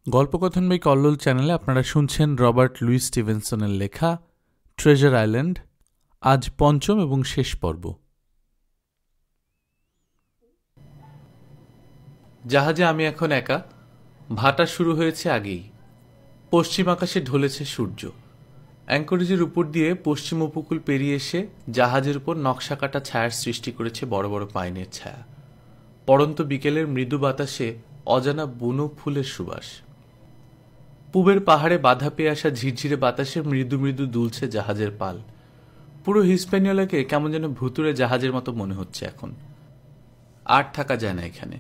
গল্পকথন by Kallol চ্যানেলে আপনারা শুনছেন রবার্ট লুইস স্টিভেনসনের লেখা ট্রেজার আইল্যান্ড। আজ পঞ্চম এবং শেষ পর্ব। জাহাজে আমি এখন একা। ভাটা শুরু হয়েছে আগেই। পশ্চিম আকাশে ঢলেছে সূর্য। অ্যাঙ্করেজের উপর দিয়ে পশ্চিম উপকূল পেরিয়ে এসে জাহাজের উপর নকশা কাটা ছায়ার সৃষ্টি করেছে বড় বড় পাইনের ছায়া। পড়ন্ত বিকেলের মৃদু বাতাসে অজানা বুনো ফুলের সুবাস। পূবের পাহাড়ে বাধা পেয়ে আসা ঝিরঝিরে বাতাসে মৃদু মৃদু দুলছে জাহাজের পাল। পুরো হিসপ্যানিওলাকে কেমন যেন ভুতুরে জাহাজের মতো মনে হচ্ছে এখন। আর থাকা যায় না এখানে।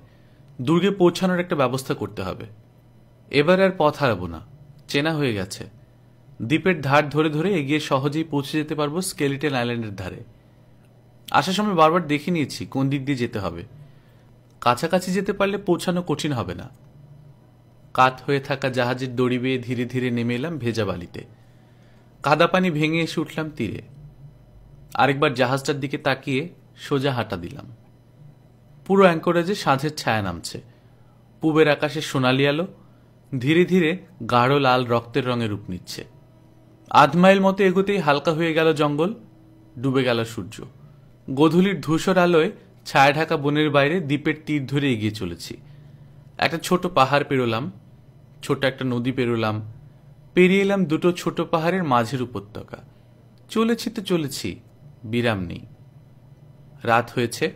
দুর্গে পৌঁছানোর একটা ব্যবস্থা করতে হবে। এবার আর পথ হারাবো না, চেনা হয়ে গেছে। দ্বীপের ধার ধরে ধরে এগিয়ে সহজেই পৌঁছে যেতে পারবো স্কেলিটন আইল্যান্ডের ধারে। আসার সময় বারবার দেখে নিয়েছি কোন দিক দিয়ে যেতে হবে। কাছাকাছি যেতে পারলে পৌঁছানো কঠিন হবে না। কাত হয়ে থাকা জাহাজের দড়ি বেয়ে ধীরে ধীরে নেমে এলাম ভেজা বালিতে। কাদা পানি ভেঙে এসে উঠলাম তীরে। আরেকবার জাহাজটার দিকে তাকিয়ে সোজা হাঁটা দিলাম। পুরো অ্যাঙ্করেজে সাঁঝের ছায়া নামছে। পূবের আকাশে সোনালি আলো ধীরে ধীরে গাঢ় লাল রক্তের রঙে রূপ নিচ্ছে। আধ মাইল মতো এগোতেই হালকা হয়ে গেল জঙ্গল, ডুবে গেল সূর্য। গোধূলির ধূসর আলোয় ছায়া ঢাকা বনের বাইরে দ্বীপের তীর ধরে এগিয়ে চলেছি। একটা ছোট পাহাড় পেরোলাম, ছোট একটা নদী পেরোলাম, পেরিয়ে এলাম দুটো ছোট পাহাড়ের মাঝের উপত্যকা। চলেছি তো চলেছি, বিরাম নেই। রাত হয়েছে,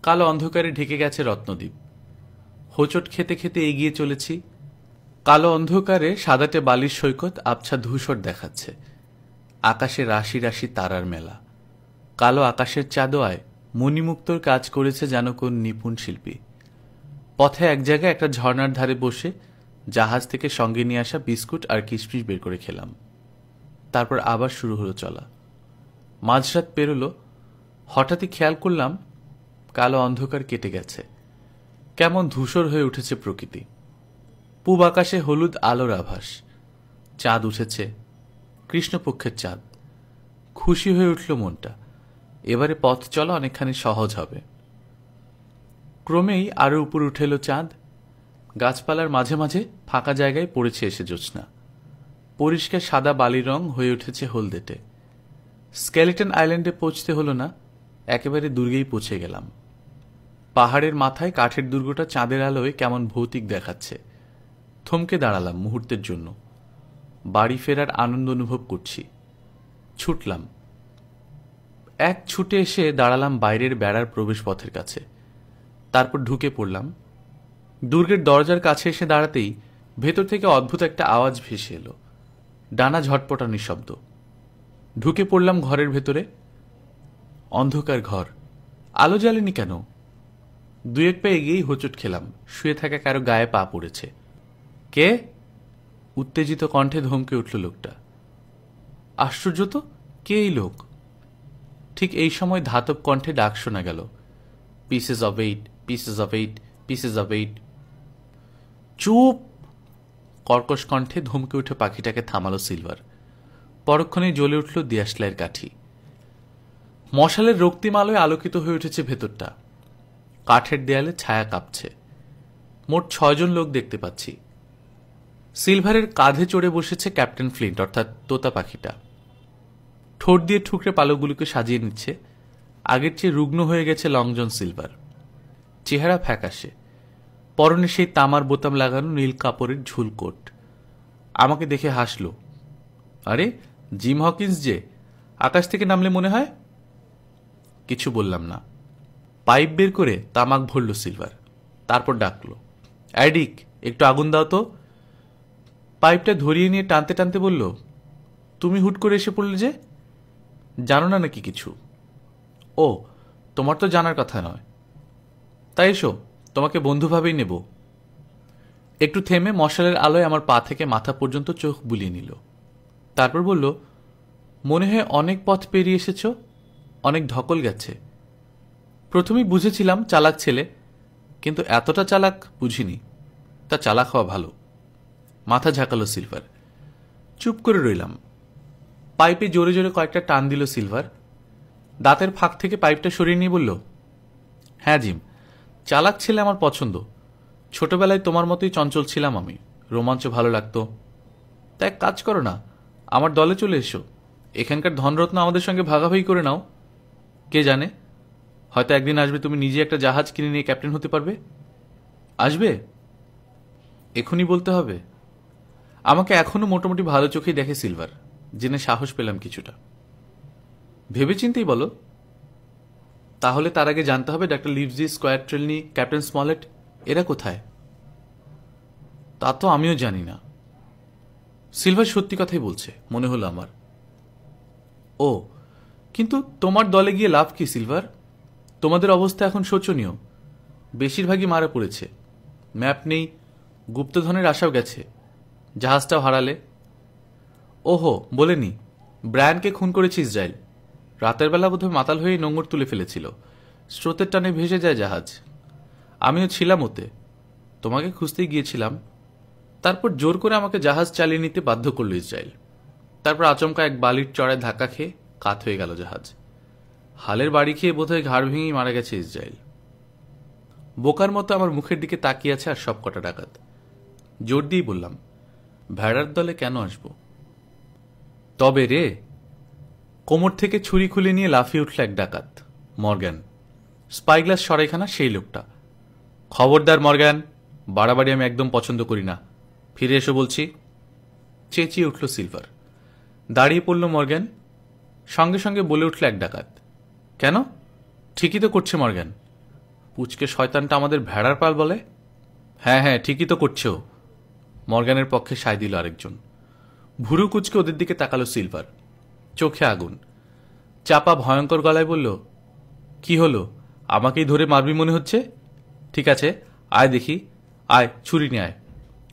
কালো অন্ধকারে ঢেকে গেছে রত্নদ্বীপ। হোঁচট খেতে খেতে এগিয়ে চলেছি। কালো অন্ধকারে সাদাটে বালির সৈকত আবছা ধূসর দেখাচ্ছে। আকাশে রাশি রাশি তারার মেলা। কালো আকাশের চাঁদোয়ায় মণিমুক্তর কাজ করেছে যেন কোন নিপুণ শিল্পী। পথে এক জায়গায় একটা ঝর্ণার ধারে বসে জাহাজ থেকে সঙ্গে নিয়ে আসা বিস্কুট আর কিশমিশ বের করে খেলাম। তারপর আবার শুরু হলো চলা। মাঝরাত পেরোলো, হঠাৎই খেয়াল করলাম কালো অন্ধকার কেটে গেছে। কেমন ধূসর হয়ে উঠেছে প্রকৃতি। পূব আকাশে হলুদ আলোর আভাস। চাঁদ উঠেছে, কৃষ্ণপক্ষের চাঁদ। খুশি হয়ে উঠল মনটা। এবারে পথ চলা অনেকখানি সহজ হবে। ক্রমেই আরো উপর উঠে এলো চাঁদ। গাছপালার মাঝে মাঝে ফাঁকা জায়গায় পড়েছে এসে জ্যোৎস্না। পরিষ্কার সাদা বালির রং হয়ে উঠেছে হলদেটে। স্কেলিটন আইল্যান্ডে পৌঁছতে হলো না, একেবারে দুর্গেই পৌঁছে গেলাম। পাহাড়ের মাথায় কাঠের দুর্গটা চাঁদের আলোয় কেমন ভৌতিক দেখাচ্ছে। থমকে দাঁড়ালাম মুহূর্তের জন্য। বাড়ি ফেরার আনন্দ অনুভব করছি। ছুটলাম। এক ছুটে এসে দাঁড়ালাম বাইরের বেড়ার প্রবেশ পথের কাছে। তারপর ঢুকে পড়লাম। দুর্গের দরজার কাছে এসে দাঁড়াতেই ভেতর থেকে অদ্ভুত একটা আওয়াজ ভেসে এলো। ডানা ঝটপটানি শব্দ। ঢুকে পড়লাম ঘরের ভেতরে। অন্ধকার ঘর, আলো জ্বালেনি কেন? দু এক পা এগিয়েই হোঁচট খেলাম। শুয়ে থাকা কারো গায়ে পা পড়েছে। কে? উত্তেজিত কণ্ঠে ধমকে উঠল লোকটা। আশ্চর্য তো, কে এই লোক? ঠিক এই সময় ধাতব কণ্ঠে ডাক শোনা গেল, pieces of eight, pieces of eight, pieces of eight. চুপ! কর্কশ কণ্ঠে ধমকে উঠে পাখিটাকে থামালো সিলভার। পরক্ষণেই জ্বলে উঠল দিয়াশলাইয়ের কাঠি। মশালের রক্তিম আলোয় আলোকিত হয়ে উঠেছে ভেতরটা। কাঠের দেয়ালে ছায়া কাঁপছে। মোট 6 জন লোক দেখতে পাচ্ছি। সিলভারের কাঁধে চড়ে বসেছে ক্যাপ্টেন ফ্লিন্ট, অর্থাৎ তোতা পাখিটা। ঠোঁট দিয়ে ঠুকরে পালকগুলোকে সাজিয়ে নিচ্ছে। আগের চেয়ে রুগ্ন হয়ে গেছে লং জন সিলভার। চেহারা ফ্যাকাশে। পরনে সেই তামার বোতাম লাগানো নীল কাপড়ের ঝুলকোট। আমাকে দেখে হাসল। আরে, জিম হকিন্স যে, আকাশ থেকে নামলে মনে হয়। কিছু বললাম না। পাইপ বের করে তামাক ভরল সিলভার। তারপর ডাকল, অ্যাডিক, একটু আগুন দাও তো। পাইপটা ধরিয়ে নিয়ে টানতে টানতে বলল, তুমি হুট করে এসে পড়লে যে? জানো না নাকি কিছু? ও, তোমার তো জানার কথা নয়। তাই এসো, তোমাকে বন্ধুভাবেই নেব। একটু থেমে মশালের আলোয় আমার পা থেকে মাথা পর্যন্ত চোখ বুলিয়ে নিল। তারপর বলল, মনে হয় অনেক পথ পেরিয়ে এসেছ, অনেক ধকল গেছে। প্রথমেই বুঝেছিলাম চালাক ছেলে, কিন্তু এতটা চালাক বুঝিনি। তা চালাক হওয়া ভালো। মাথা ঝাঁকালো সিলভার। চুপ করে রইলাম। পাইপে জোরে জোরে কয়েকটা টান দিল সিলভার। দাঁতের ফাঁক থেকে পাইপটা সরিয়ে নিয়ে বলল, হ্যাঁ জিম, চালাক ছেলে আমার পছন্দ। ছোটবেলায় তোমার মতোই চঞ্চল ছিলাম আমি। রোমাঞ্চ ভালো লাগতো। তা এক কাজ করো না, আমার দলে চলে এসো। এখানকার ধনরত্ন আমাদের সঙ্গে ভাগাভাগি করে নাও। কে জানে, হয়তো একদিন আসবে তুমি নিজে একটা জাহাজ কিনে নিয়ে ক্যাপ্টেন হতে পারবে। আসবে? এখনই বলতে হবে? আমাকে এখনো মোটামুটি ভালো চোখেই দেখে সিলভার, জেনে সাহস পেলাম কিছুটা। ভেবেচিন্তেই বলো। তাহলে তার আগে জানতে হবে ডাক্তার লিভজি, স্কোয়ার ট্রেলনি, ক্যাপ্টেন স্মলেট এরা কোথায়। তা তো আমিও জানি না। সিলভার সত্যি কথাই বলছে মনে হলো আমার। ও, কিন্তু তোমার দলে গিয়ে লাভ কি সিলভার? তোমাদের অবস্থা এখন শোচনীয়। বেশিরভাগই মারা পড়েছে। ম্যাপ নেই, গুপ্তধনের আশাও গেছে। জাহাজটাও হারালে। ওহো, বলেনি, ব্রায়ানকে খুন করেছে ইসরায়েল। রাতের বেলা বোধহয় মাতাল হয়ে নোঙর তুলে ফেলেছিল। স্রোতের টানে ভেসে যায় জাহাজ। আমিও ছিলাম ওতে, তোমাকে খুঁজতেই গিয়েছিলাম। তারপর জোর করে আমাকে জাহাজ চালিয়ে নিতে বাধ্য করল ইসরায়েল। তারপর আচমকা এক বালির চড়ায় ধাক্কা খেয়ে কাত হয়ে গেল জাহাজ। হালের বাড়ি খেয়ে বোধহয় ঘাড় ভেঙেই মারা গেছে ইসরায়েল। বোকার মতো আমার মুখের দিকে তাকিয়ে আছে আর সব কটা ডাকাত। জোর দিয়েই বললাম, ভেড়ার দলে কেন আসব? তবে রে, কোমর থেকে ছুরি খুলে নিয়ে লাফিয়ে উঠল এক ডাকাত, মর্গ্যান। স্পাইগ্লাস সরাইখানা সেই লোকটা। খবরদার মর্গ্যান, বাড়াবাড়ি আমি একদম পছন্দ করি না। ফিরে এসো বলছি। চেঁচিয়ে উঠল সিলভার। দাঁড়িয়ে পড়ল মর্গ্যান। সঙ্গে সঙ্গে বলে উঠল এক ডাকাত, কেন? ঠিকই তো করছে মর্গ্যান। পুচকে শয়তানটা আমাদের ভেড়ার পাল বলে। হ্যাঁ হ্যাঁ, ঠিকই তো করছে ও। মর্গ্যানের পক্ষে সায় দিল আরেকজন। ভুরু কুচকে ওদের দিকে তাকালো সিলভার, চোখে আগুন। চাপা ভয়ঙ্কর গলায় বলল, কি হলো, আমাকেই ধরে মারবি মনে হচ্ছে? ঠিক আছে, আয় দেখি, আয় ছুরি নিয়ে আয়,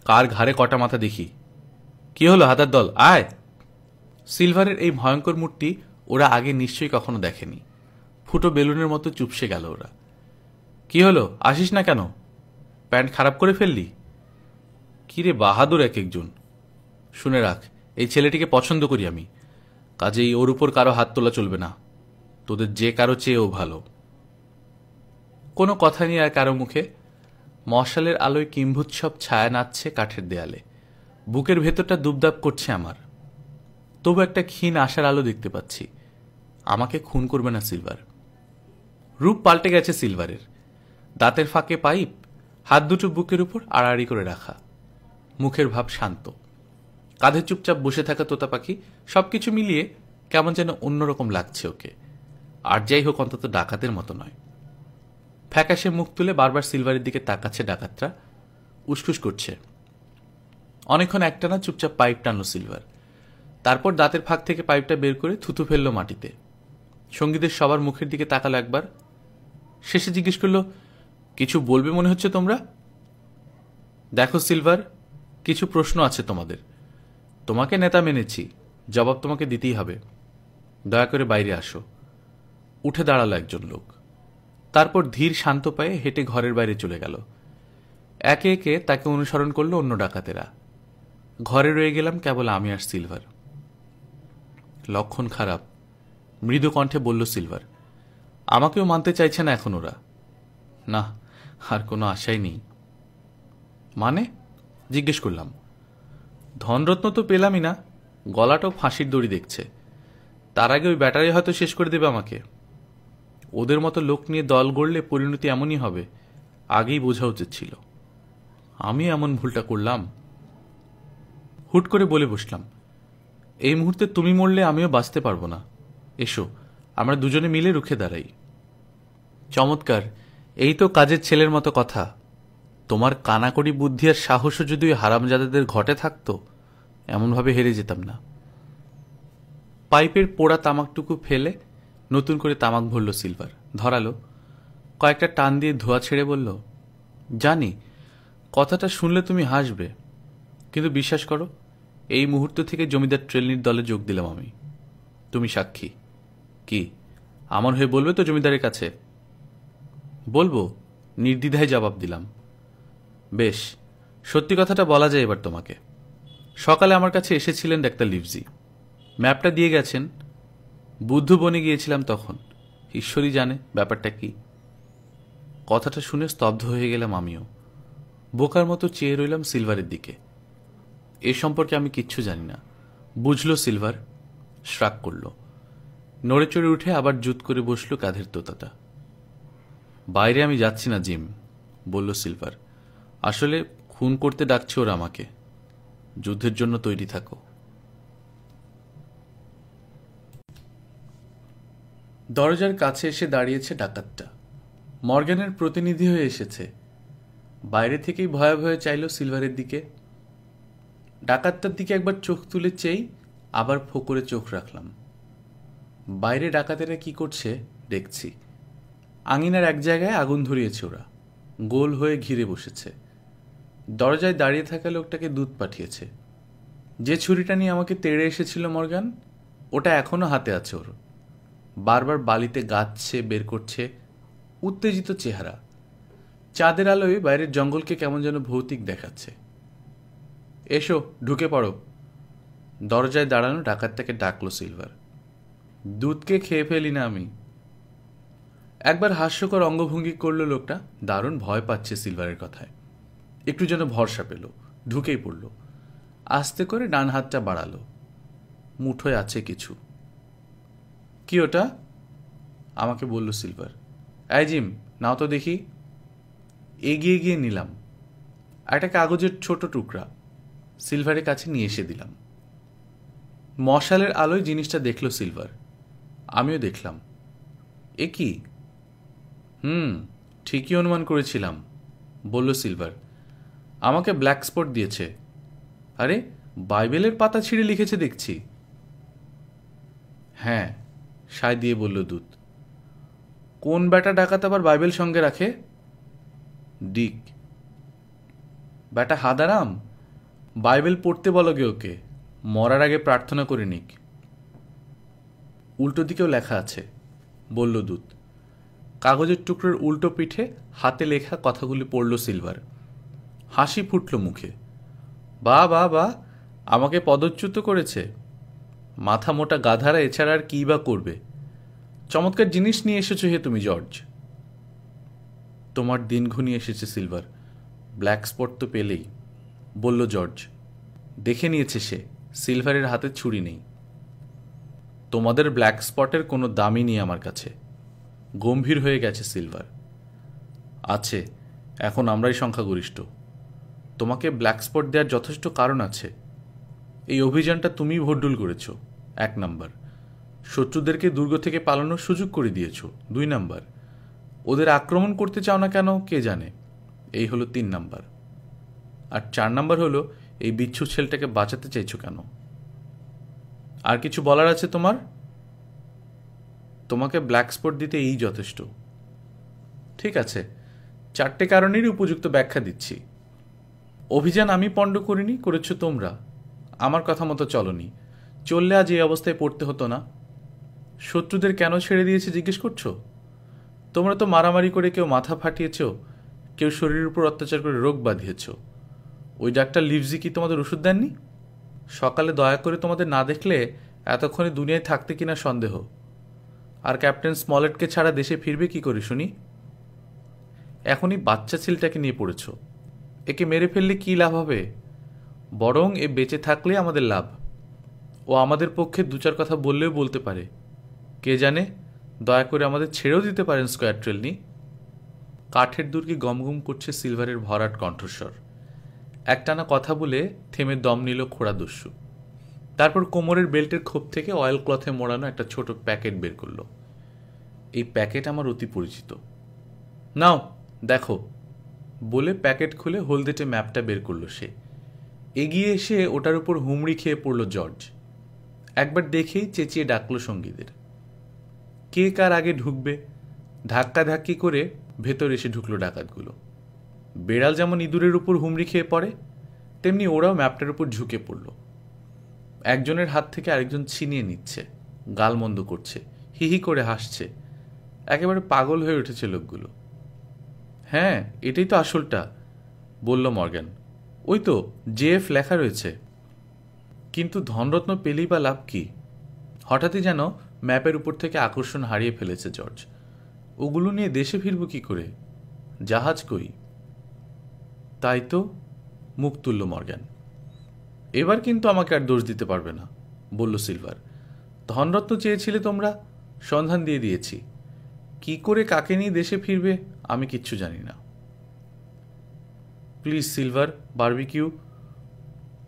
কার ঘাড়ে কটা মাথা দেখি। কি হলো হাতার দল, আয়। সিলভারের এই ভয়ঙ্কর মূর্তি ওরা আগে নিশ্চয়ই কখনো দেখেনি। ফুটো বেলুনের মতো চুপসে গেল ওরা। কি হলো, আসিস না কেন? প্যান্ট খারাপ করে ফেললি? কিরে বাহাদুর এক একজন। শুনে রাখ, এই ছেলেটিকে পছন্দ করি আমি, কাজেই ওর উপর কারো হাত তোলা চলবে না। তোদের যে কারো চেয়েও ভালো। কোনো কথা নেই আর কারো মুখে। মশালের আলোয় কিম্ভুৎসব ছায়া নাচছে কাঠের দেয়ালে। বুকের ভেতরটা দুবদাব করছে আমার। তবু একটা ক্ষীণ আশার আলো দেখতে পাচ্ছি। আমাকে খুন করবে না সিলভার। রূপ পাল্টে গেছে সিলভারের। দাঁতের ফাঁকে পাইপ, হাত দুটো বুকের উপর আড়াআড়ি করে রাখা। মুখের ভাব শান্ত। কাঁধে চুপচাপ বসে থাকা তোতা পাখি। সবকিছু মিলিয়ে কেমন যেন অন্যরকম লাগছে ওকে। আর যাই হোক, অন্তত ডাকাতের মতো নয়। ফ্যাকাশে মুখ তুলে বারবার সিলভারের দিকে তাকাচ্ছে ডাকাতরা। উসখুস করছে। অনেকক্ষণ একটানা চুপচাপ পাইপ টানল সিলভার। তারপর দাঁতের ফাঁক থেকে পাইপটা বের করে থুতু ফেলল মাটিতে। সঙ্গীদের সবার মুখের দিকে তাকালো একবার। শেষে জিজ্ঞেস করল, কিছু বলবে মনে হচ্ছে তোমরা? দেখো সিলভার, কিছু প্রশ্ন আছে তোমাদের। তোমাকে নেতা মেনেছি, জবাব তোমাকে দিতেই হবে। দয়া করে বাইরে আসো। উঠে দাঁড়ালো একজন লোক। তারপর ধীর শান্ত পায়ে হেঁটে ঘরের বাইরে চলে গেল। একে একে তাকে অনুসরণ করলো অন্য ডাকাতেরা। ঘরে রয়ে গেলাম কেবল আমি আর সিলভার। লক্ষণ খারাপ, মৃদু কণ্ঠে বলল সিলভার। আমাকেও মানতে চাইছে না এখন ওরা। না, আর কোনো আশাই নেই। মানে? জিজ্ঞেস করলাম। ধনরত্ন তো পেলামই না, গলাটাও ফাঁসির দড়ি দেখছে। তার আগে ওই ব্যাটারি হয়তো শেষ করে দেবে আমাকে। ওদের মতো লোক নিয়ে দল গড়লে পরিণতি এমনই হবে, আগেই বোঝা উচিত ছিল। আমি এমন ভুলটা করলাম। হুট করে বলে বসলাম, এই মুহূর্তে তুমি মরলে আমিও বাঁচতে পারবো না। এসো, আমরা দুজনে মিলে রুখে দাঁড়াই। চমৎকার, এই তো কাজের ছেলের মতো কথা। তোমার কানাকড়ি বুদ্ধি আর সাহসও যদি ওই হারামজাদাদের ঘটে থাকতো, এমনভাবে হেরে যেতাম না। পাইপের পোড়া তামাকটুকু ফেলে নতুন করে তামাক ভরল সিলভার, ধরালো। কয়েকটা টান দিয়ে ধোয়া ছেড়ে বলল, জানি কথাটা শুনলে তুমি হাসবে, কিন্তু বিশ্বাস করো, এই মুহূর্ত থেকে জমিদার ট্রেলনির দলে যোগ দিলাম আমি। তুমি সাক্ষী। কি, আমার হয়ে বলবে তো জমিদারের কাছে? বলবো, নির্দ্বিধায় জবাব দিলাম। বেশ, সত্যি কথাটা বলা যায় এবার তোমাকে। সকালে আমার কাছে এসেছিলেন ডাক্তার লিভজি। ম্যাপটা দিয়ে গেছেন। বুদ্ধ বনে গিয়েছিলাম তখন। ঈশ্বরই জানে ব্যাপারটা কি। কথাটা শুনে স্তব্ধ হয়ে গেলাম আমিও। বোকার মতো চেয়ে রইলাম সিলভারের দিকে। এ সম্পর্কে আমি কিচ্ছু জানি না। বুঝলো সিলভার। শ্রাগ করল। নড়ে চড়ে উঠে আবার জুত করে বসল কাঁধের তোতাটা। বাইরে আমি যাচ্ছি না জিম, বলল সিলভার। আসলে খুন করতে ডাকছে ওরা আমাকে। যুদ্ধের জন্য তৈরি থাকো। দরজার কাছে এসে দাঁড়িয়েছে ডাকাতটা। মর্গ্যানের প্রতিনিধি হয়ে এসেছে। বাইরে থেকেই ভয়ে ভয়ে চাইল সিলভারের দিকে। ডাকাতটার দিকে একবার চোখ তুলে চেয়েই আবার ফোকরে চোখ রাখলাম। বাইরে ডাকাতেরা কি করছে দেখছি। আঙিনার এক জায়গায় আগুন ধরিয়েছে ওরা। গোল হয়ে ঘিরে বসেছে। দরজায় দাঁড়িয়ে থাকা লোকটাকে দুধ পাঠিয়েছে। যে ছুরিটা নিয়ে আমাকে তেড়ে এসেছিল মর্গান, ওটা এখনো হাতে আছে ওর। বারবার বালিতে গাচ্ছে, বের করছে। উত্তেজিত চেহারা। চাঁদের আলোয় বাইরের জঙ্গলকে কেমন যেন ভৌতিক দেখাচ্ছে। এসো, ঢুকে পড়ো। দরজায় দাঁড়ানো ডাকাতটাকে ডাকলো সিলভার। দুধকে খেয়ে ফেলি না আমি। একবার হাস্যকর অঙ্গভঙ্গি করলো লোকটা। দারুণ ভয় পাচ্ছে সিলভারের কথায়। একটু যেন ভরসা পেল। ঢুকেই পড়ল। আস্তে করে ডান হাতটা বাড়ালো। মুঠোয় আছে কিছু। কি ওটা? আমাকে বলল সিলভার। এই জিম, নাও তো দেখি। এগিয়ে গিয়ে নিলাম। একটা কাগজের ছোট টুকরা সিলভারের কাছে নিয়ে এসে দিলাম। মশালের আলোয় জিনিসটা দেখল সিলভার। আমিও দেখলাম। এ কি? ঠিকই অনুমান করেছিলাম, বলল সিলভার। আমাকে ব্ল্যাক স্পট দিয়েছে। আরে, বাইবেলের পাতা ছিঁড়ে লিখেছে দেখছি। হ্যাঁ, সায় দিয়ে বলল দূত। কোন ব্যাটা ডাকাত আবার বাইবেল সঙ্গে রাখে? ডিক। ব্যাটা হাদারাম, বাইবেল পড়তে বলো গে ওকে। মরার আগে প্রার্থনা করে নিক। উল্টো দিকেও লেখা আছে, বলল দূত। কাগজের টুকরোর উল্টো পিঠে হাতে লেখা কথাগুলি পড়ল সিলভার। হাসি ফুটল মুখে। বা বা বা, আমাকে পদচ্যুত করেছে। মাথা মোটা গাধারা এছাড়া আর কী বা করবে। চমৎকার জিনিস নিয়ে এসেছো হে তুমি জর্জ। তোমার দিন ঘনিয়ে এসেছে সিলভার। ব্ল্যাক স্পট তো পেলেই, বলল জর্জ। দেখে নিয়েছে সে, সিলভারের হাতে ছুরি নেই। তোমাদের ব্ল্যাক স্পটের কোনো দামই নেই আমার কাছে। গম্ভীর হয়ে গেছে সিলভার। আছে, এখন আমরাই সংখ্যাগরিষ্ঠ। তোমাকে ব্ল্যাক স্পট দেওয়ার যথেষ্ট কারণ আছে। এই অভিযানটা তুমি ভোড্ডুল করেছ, 1 নাম্বার। শত্রুদেরকে দুর্গ থেকে পালানোর সুযোগ করে দিয়েছ, 2 নাম্বার। ওদের আক্রমণ করতে চাও না কেন কে জানে, এই হলো 3 নাম্বার। আর 4 নাম্বার হলো এই বিচ্ছু ছেলেটাকে বাঁচাতে চাইছো কেন। আর কিছু বলার আছে তোমার? তোমাকে ব্ল্যাক স্পট দিতে এই যথেষ্ট। ঠিক আছে, 4টে কারণেরই উপযুক্ত ব্যাখ্যা দিচ্ছি। অভিযান আমি পণ্ড করিনি, করেছ তোমরা। আমার কথা মতো চলনি। চললে আজ এই অবস্থায় পড়তে হতো না। শত্রুদের কেন ছেড়ে দিয়েছে জিজ্ঞেস করছো? তোমরা তো মারামারি করে কেউ মাথা ফাটিয়েছ, কেউ শরীরের উপর অত্যাচার করে রোগ বাঁধিয়েছ। ওই ডাক্তার লিভজি কি তোমাদের ওষুধ দেননি? সকালে দয়া করে তোমাদের না দেখলে এতক্ষণে দুনিয়ায় থাকতে কিনা সন্দেহ। আর ক্যাপ্টেন স্মলেটকে ছাড়া দেশে ফিরবে কি করে শুনি? এখনই বাচ্চা ছেলেটাকে নিয়ে পড়েছ। একে মেরে ফেললে কি লাভ হবে? বরং এ বেঁচে থাকলে আমাদের লাভ। ও আমাদের পক্ষে 2-4 কথা বললেও বলতে পারে। কে জানে, দয়া করে আমাদের ছেড়েও দিতে পারেন স্কোয়ার ট্রেলনি। কাঠের দুর্গে গমগম করছে সিলভারের ভরাট কণ্ঠস্বর। একটানা কথা বলে থেমে দম নিল খোড়াদস্যু। তারপর কোমরের বেল্টের খোপ থেকে অয়েল ক্লথে মোড়ানো একটা ছোট প্যাকেট বের করল। এই প্যাকেট আমার অতি পরিচিত। নাও দেখো, বলে প্যাকেট খুলে হলদেটে ম্যাপটা বের করল সে। এগিয়ে এসে ওটার উপর হুমড়ি খেয়ে পড়ল জর্জ। একবার দেখেই চেঁচিয়ে ডাকল সঙ্গীদের। কে কার আগে ঢুকবে? ধাক্কাধাক্কি করে ভেতর এসে ঢুকলো ডাকাতগুলো। বেড়াল যেমন ইঁদুরের উপর হুমড়ি খেয়ে পড়ে, তেমনি ওরাও ম্যাপটার উপর ঝুঁকে পড়ল। একজনের হাত থেকে আরেকজন ছিনিয়ে নিচ্ছে, গালমন্দ করছে, হিহি করে হাসছে। একেবারে পাগল হয়ে উঠেছে লোকগুলো। হ্যাঁ, এটাই তো আসলটা, বলল মর্গ্যান। ওই তো জেএফ লেখা রয়েছে। কিন্তু ধনরত্ন পেলেই বা লাভ কি? হঠাৎই যেন ম্যাপের উপর থেকে আকর্ষণ হারিয়ে ফেলেছে জর্জ। ওগুলো নিয়ে দেশে ফিরব কি করে? জাহাজ কই? তাই তো, মুখ তুলল মর্গ্যান। এবার কিন্তু আমাকে আর দোষ দিতে পারবে না, বলল সিলভার। ধনরত্ন চেয়েছিলে তোমরা, সন্ধান দিয়ে দিয়েছি। কি করে কাকে নিয়ে দেশে ফিরবে আমি কিচ্ছু জানি না। Please silver, barbecue.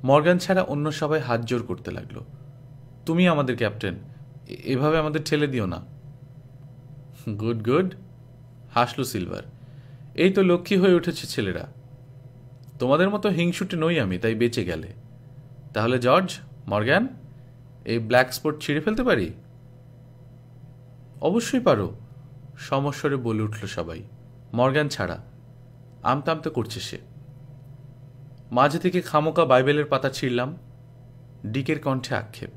মর্গান ছাড়া অন্য সবাই হাত জোর করতে লাগলো। তুমি আমাদের ক্যাপ্টেন, এভাবে আমাদের ঠেলে দিও না। গুড গুড, হাসল সিলভার। এই তো লক্ষ্মী হয়ে উঠেছে ছেলেরা। তোমাদের মতো হিংসুটে নই আমি, তাই বেঁচে গেলে। তাহলে জর্জ, মর্গান, এই ব্ল্যাক স্পট ছিঁড়ে ফেলতে পারি? অবশ্যই পারো, সমস্বরে বলে উঠল সবাই, মর্গান ছাড়া। আমতা আমতা করছে সে। মাঝে থেকে খামোকা বাইবেলের পাতা ছিঁড়লাম। ডিকের কণ্ঠে আক্ষেপ।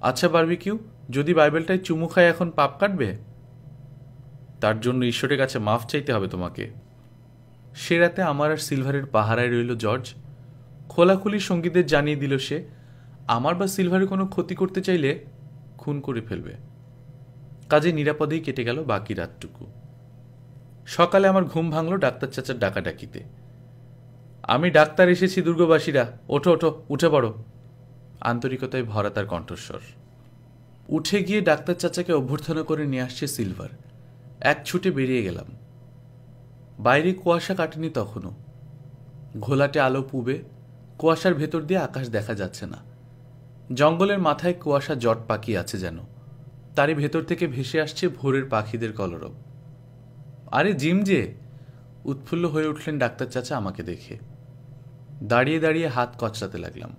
আচ্ছা বারবিকিউ, যদি বাইবেলটায় চুমু খায় এখন পাপ কাটবে? তার জন্য ঈশ্বরের কাছে মাফ চাইতে হবে তোমাকে। সে রাতে আমার আর সিলভারের পাহারায় রইল জর্জ। খোলাখুলি সঙ্গীদের জানিয়ে দিল সে আমার বা সিলভারের কোনো ক্ষতি করতে চাইলে খুন করে ফেলবে। কাজে নিরাপদেই কেটে গেল বাকি রাতটুকু। সকালে আমার ঘুম ভাঙল ডাক্তার চাচার ডাকাডাকিতে। আমি ডাক্তার এসেছি দুর্গবাসীরা, ওঠো ওঠো, উঠে পড়ো। আন্তরিকতায় ভরা তার কণ্ঠস্বর। উঠে গিয়ে ডাক্তার চাচাকে অভ্যর্থনা করে নিয়ে আসছে সিলভার। এক ছুটে বেরিয়ে গেলাম। বাইরে কুয়াশা কাটেনি তখনও। ঘোলাটে আলো পুবে, কুয়াশার ভেতর দিয়ে আকাশ দেখা যাচ্ছে না। জঙ্গলের মাথায় কুয়াশা জট পাকিয়ে আছে যেন, তারই ভেতর থেকে ভেসে আসছে ভোরের পাখিদের কলরব। আরে জিম যে! উৎফুল্ল হয়ে উঠলেন ডাক্তার চাচা আমাকে দেখে। দাঁড়িয়ে দাঁড়িয়ে হাত কচলাতে লাগলাম।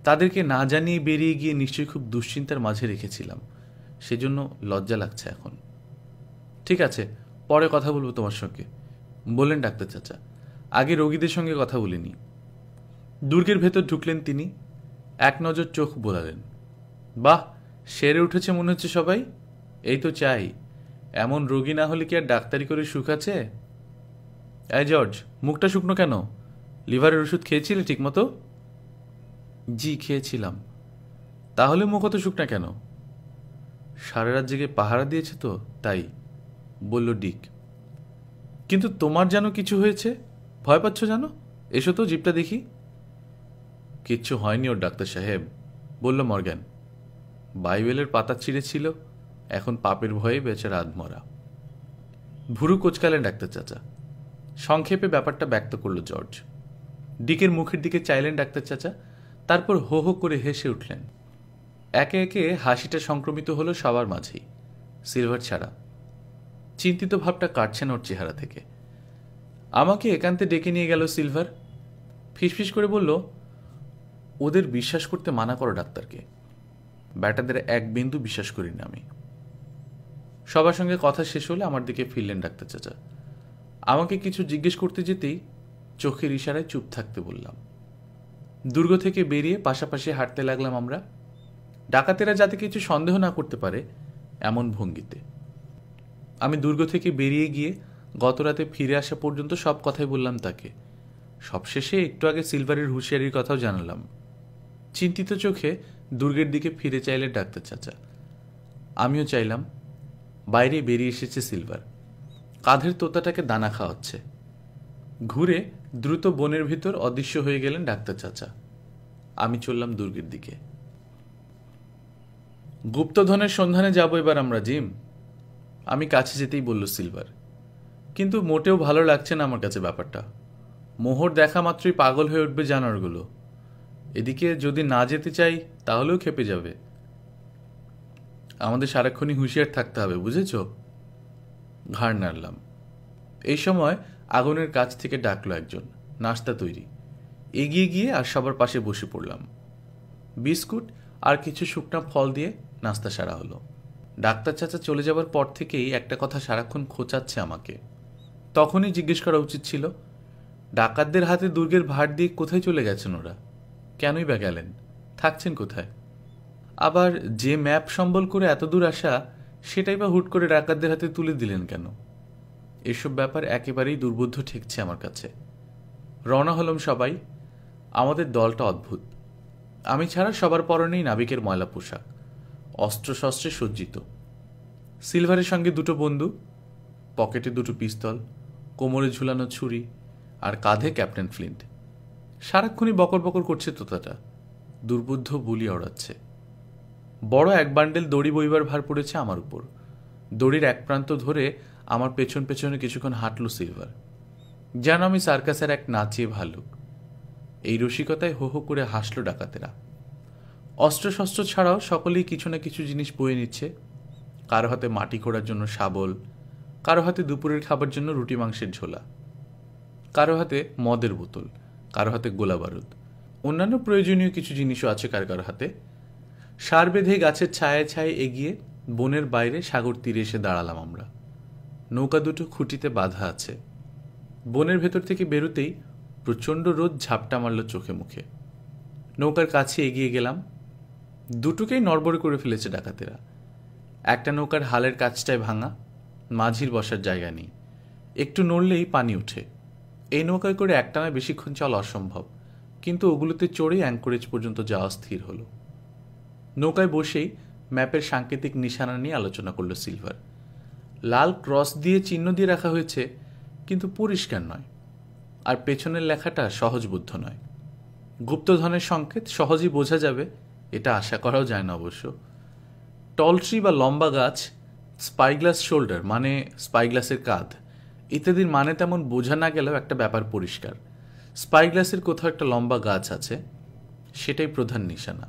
তাদেরকে না জানিয়ে বেরিয়ে গিয়ে নিশ্চয়ই খুব দুশ্চিন্তার মাঝে রেখেছিলাম, সেজন্য লজ্জা লাগছে এখন। ঠিক আছে, পরে কথা বলবো তোমার সঙ্গে, বললেন ডাক্তার চাচা। আগে রোগীদের সঙ্গে কথা বলিনি। দুর্গের ভেতর ঢুকলেন তিনি। এক নজর চোখ বোলালেন। বাহ, সেরে উঠেছে মনে হচ্ছে সবাই। এই তো চাই, এমন রোগী না হলে কি আর ডাক্তারি করে সুখ আছে? এই জর্জ, মুখটা শুকনো কেন? লিভারের ওষুধ খেয়েছিলে ঠিক মতো? জি খেয়েছিলাম। তাহলে মুখ অত শুকনা কেন? সারা রাত জেগে পাহারা দিয়েছে তো তাই, বলল ডিক। কিন্তু তোমার যেন কিছু হয়েছে, ভয় পাচ্ছ জানো? এসো তো, জিপটা দেখি। কিচ্ছু হয়নি ওর ডাক্তার সাহেব, বলল মর্গান। বাইবেলের পাতা ছিঁড়েছিল, এখন পাপের ভয়ে বেচারা আধমরা। ভুরু কোচকালেন ডাক্তার চাচা। সংক্ষেপে ব্যাপারটা ব্যক্ত করল জর্জ। ডিকের মুখের দিকে চাইলেন ডাক্তার চাচা, তারপর হো হো করে হেসে উঠলেন। একে একে হাসিটা সংক্রমিত হলো সবার মাঝেই, সিলভার ছাড়া। চিন্তিত ভাবটা কাটছে না ওর চেহারা থেকে। আমাকে একান্তে ডেকে নিয়ে গেল সিলভার। ফিসফিস করে বলল, ওদের বিশ্বাস করতে মানা করো ডাক্তারকে। ব্যাটাদের এক বিন্দু বিশ্বাস করি না আমি। সবার সঙ্গে কথা শেষ হলে আমার দিকে ফিরলেন ডাক্তার চাচা। আমাকে কিছু জিজ্ঞেস করতে যেতেই চোখের ইশারায় চুপ থাকতে বললাম। দুর্গ থেকে বেরিয়ে পাশাপাশি হাঁটতে লাগলাম আমরা, ডাকাতেরা যাতে কিছু সন্দেহ না করতে পারে এমন ভঙ্গিতে। আমি দুর্গ থেকে বেরিয়ে গিয়ে গত রাতে ফিরে আসা পর্যন্ত সব কথাই বললাম তাকে। সবশেষে একটু আগে সিলভারের হুঁশিয়ারির কথাও জানালাম। চিন্তিত চোখে দুর্গের দিকে ফিরে চাইলেন ডাক্তার চাচা। আমিও চাইলাম। বাইরে বেরিয়ে এসেছে সিলভার, কাঁধের তোতাটাকে দানা খাওয়াচ্ছে। ঘুরে দ্রুত বনের ভিতর অদৃশ্য হয়ে গেলেন ডাক্তার চাচা। আমি চললাম দুর্গের দিকে। গুপ্তধনের সন্ধানে যাব এবার আমরা জিম। আমি কাছে যেতেই বলল সিলভার। কিন্তু মোটেও ভালো লাগছে না আমার কাছে ব্যাপারটা। মোহর দেখা মাত্রই পাগল হয়ে উঠবে জানোয়ারগুলো। এদিকে যদি না যেতে চাই তাহলেও খেপে যাবে। আমাদের সারাক্ষণই হুঁশিয়ার থাকতে হবে, বুঝেছ? ঘাড় নাড়লাম। এই সময় আগুনের কাছ থেকে ডাকলো একজন, নাস্তা তৈরি। এগিয়ে গিয়ে আর সবার পাশে বসে পড়লাম। বিস্কুট আর কিছু শুকনা ফল দিয়ে নাস্তা সারা হলো। ডাক্তার চাচা চলে যাবার পর থেকেই একটা কথা সারাক্ষণ খোঁচাচ্ছে আমাকে। তখনই জিজ্ঞেস করা উচিত ছিল, ডাকাতদের হাতে দুর্গের ভার দিয়ে কোথায় চলে গেছেন ওরা? কেনই বা গেলেন? থাকছেন কোথায়? আবার যে ম্যাপ সম্বল করে এত দূর আসা, সেটাই বা হুট করে ডাকাতদের হাতে তুলে দিলেন কেন? এসব ব্যাপার একেবারেই দুর্বোধ্য ঠেকছে আমার কাছে। রওনা হলাম সবাই। আমাদের দলটা অদ্ভুত। আমি ছাড়া সবার পরনেই নাবিকের ময়লা পোশাক, অস্ত্রশস্ত্রে সজ্জিত। সিলভারের সঙ্গে দুটো বন্দুক, পকেটে দুটো পিস্তল, কোমরে ঝুলানো ছুরি, আর কাঁধে ক্যাপ্টেন ফ্লিন্ট। সারাক্ষণই বকর বকর করছে তোতাটা, দুর্বুদ্ধ বুলি ওড়াচ্ছে। বড় এক বান্ডেল দড়ি বইবার ভার পড়েছে আমার উপর। দড়ির এক প্রান্ত ধরে আমার পেছন পেছনে কিছুক্ষণ হাঁটল সিলভার, যেন আমি সার্কাসের এক নাচিয়ে ভালুক। এই রসিকতায় হো হো করে হাসল ডাকাতেরা। অস্ত্রশস্ত্র ছাড়াও সকলেই কিছু না কিছু জিনিস বয়ে নিচ্ছে। কারো হাতে মাটি খোঁড়ার জন্য শাবল, কারো হাতে দুপুরের খাবার জন্য রুটি মাংসের ঝোলা, কারো হাতে মদের বোতল, কারো হাতে গোলা বারুদ, অন্যান্য প্রয়োজনীয় কিছু জিনিসও আছে কারো কারো হাতে। সার বেঁধে গাছের ছায়ায় ছায় এগিয়ে বনের বাইরে সাগর তীরে এসে দাঁড়ালাম আমরা। নৌকা দুটো খুঁটিতে বাঁধা আছে। বনের ভেতর থেকে বেরোতেই প্রচণ্ড রোদ ঝাপটা মারল চোখে মুখে। নৌকার কাছে এগিয়ে গেলাম। দুটোকেই নড়বড়ে করে ফেলেছে ডাকাতেরা। একটা নৌকার হালের কাছটায় ভাঙা, মাঝির বসার জায়গা নেই, একটু নড়লেই পানি উঠে। এই নৌকায় করে একটানা বেশিক্ষণ চলা অসম্ভব, কিন্তু ওগুলোতে চড়েই অ্যাঙ্করেজ পর্যন্ত যাওয়া স্থির হলো। নৌকায় বসেই ম্যাপের সাংকেতিক নিশানা নিয়ে আলোচনা করল সিলভার। লাল ক্রস দিয়ে চিহ্ন দিয়ে রাখা হয়েছে, কিন্তু পরিষ্কার নয়, আর পেছনের লেখাটা সহজবোধ্য নয়। গুপ্তধনের সংকেত, সহজেই বোঝা যাবে, এটা আশা করাও যায় না অবশ্য। টল ট্রি বা লম্বা গাছ, স্পাইগ্লাস শোল্ডার মানে স্পাইগ্লাসের কাঁধ, ইত্যাদির মানে তেমন বোঝা না গেলেও একটা ব্যাপার পরিষ্কার, স্পাইগ্লাসের কোথাও একটা লম্বা গাছ আছে, সেটাই প্রধান নিশানা।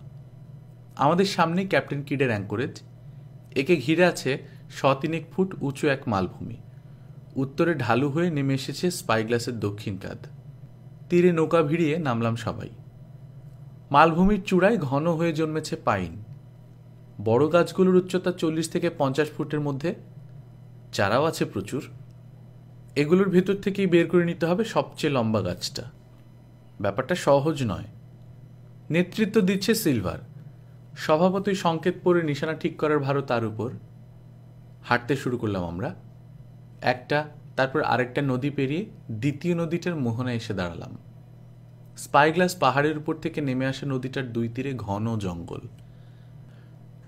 আমাদের সামনেই ক্যাপ্টেন কিডের অ্যাঙ্করেজ। একে ঘিরে আছে 100-3 ফুট উঁচু এক মালভূমি। উত্তরে ঢালু হয়ে নেমে এসেছে স্পাইগ্লাসের দক্ষিণ কাঁধ। তীরে নৌকা ভিড়িয়ে নামলাম সবাই। মালভূমির চূড়ায় ঘন হয়ে জন্মেছে পাইন। বড় গাছগুলোর উচ্চতা 40 থেকে 50 ফুটের মধ্যে। চারাও আছে প্রচুর। এগুলোর ভেতর থেকেই বের করে নিতে হবে সবচেয়ে লম্বা গাছটা। ব্যাপারটা সহজ নয়। নেতৃত্ব দিচ্ছে সিলভার। স্বভাবতই সংকেত পড়ে নিশানা ঠিক করার ভারও তার উপর। হাঁটতে শুরু করলাম আমরা। একটা, তারপর আরেকটা নদী পেরিয়ে দ্বিতীয় নদীটার মোহনায় এসে দাঁড়ালাম। স্পাইগ্লাস পাহাড়ের উপর থেকে নেমে আসা নদীটার দুই তীরে ঘন জঙ্গল।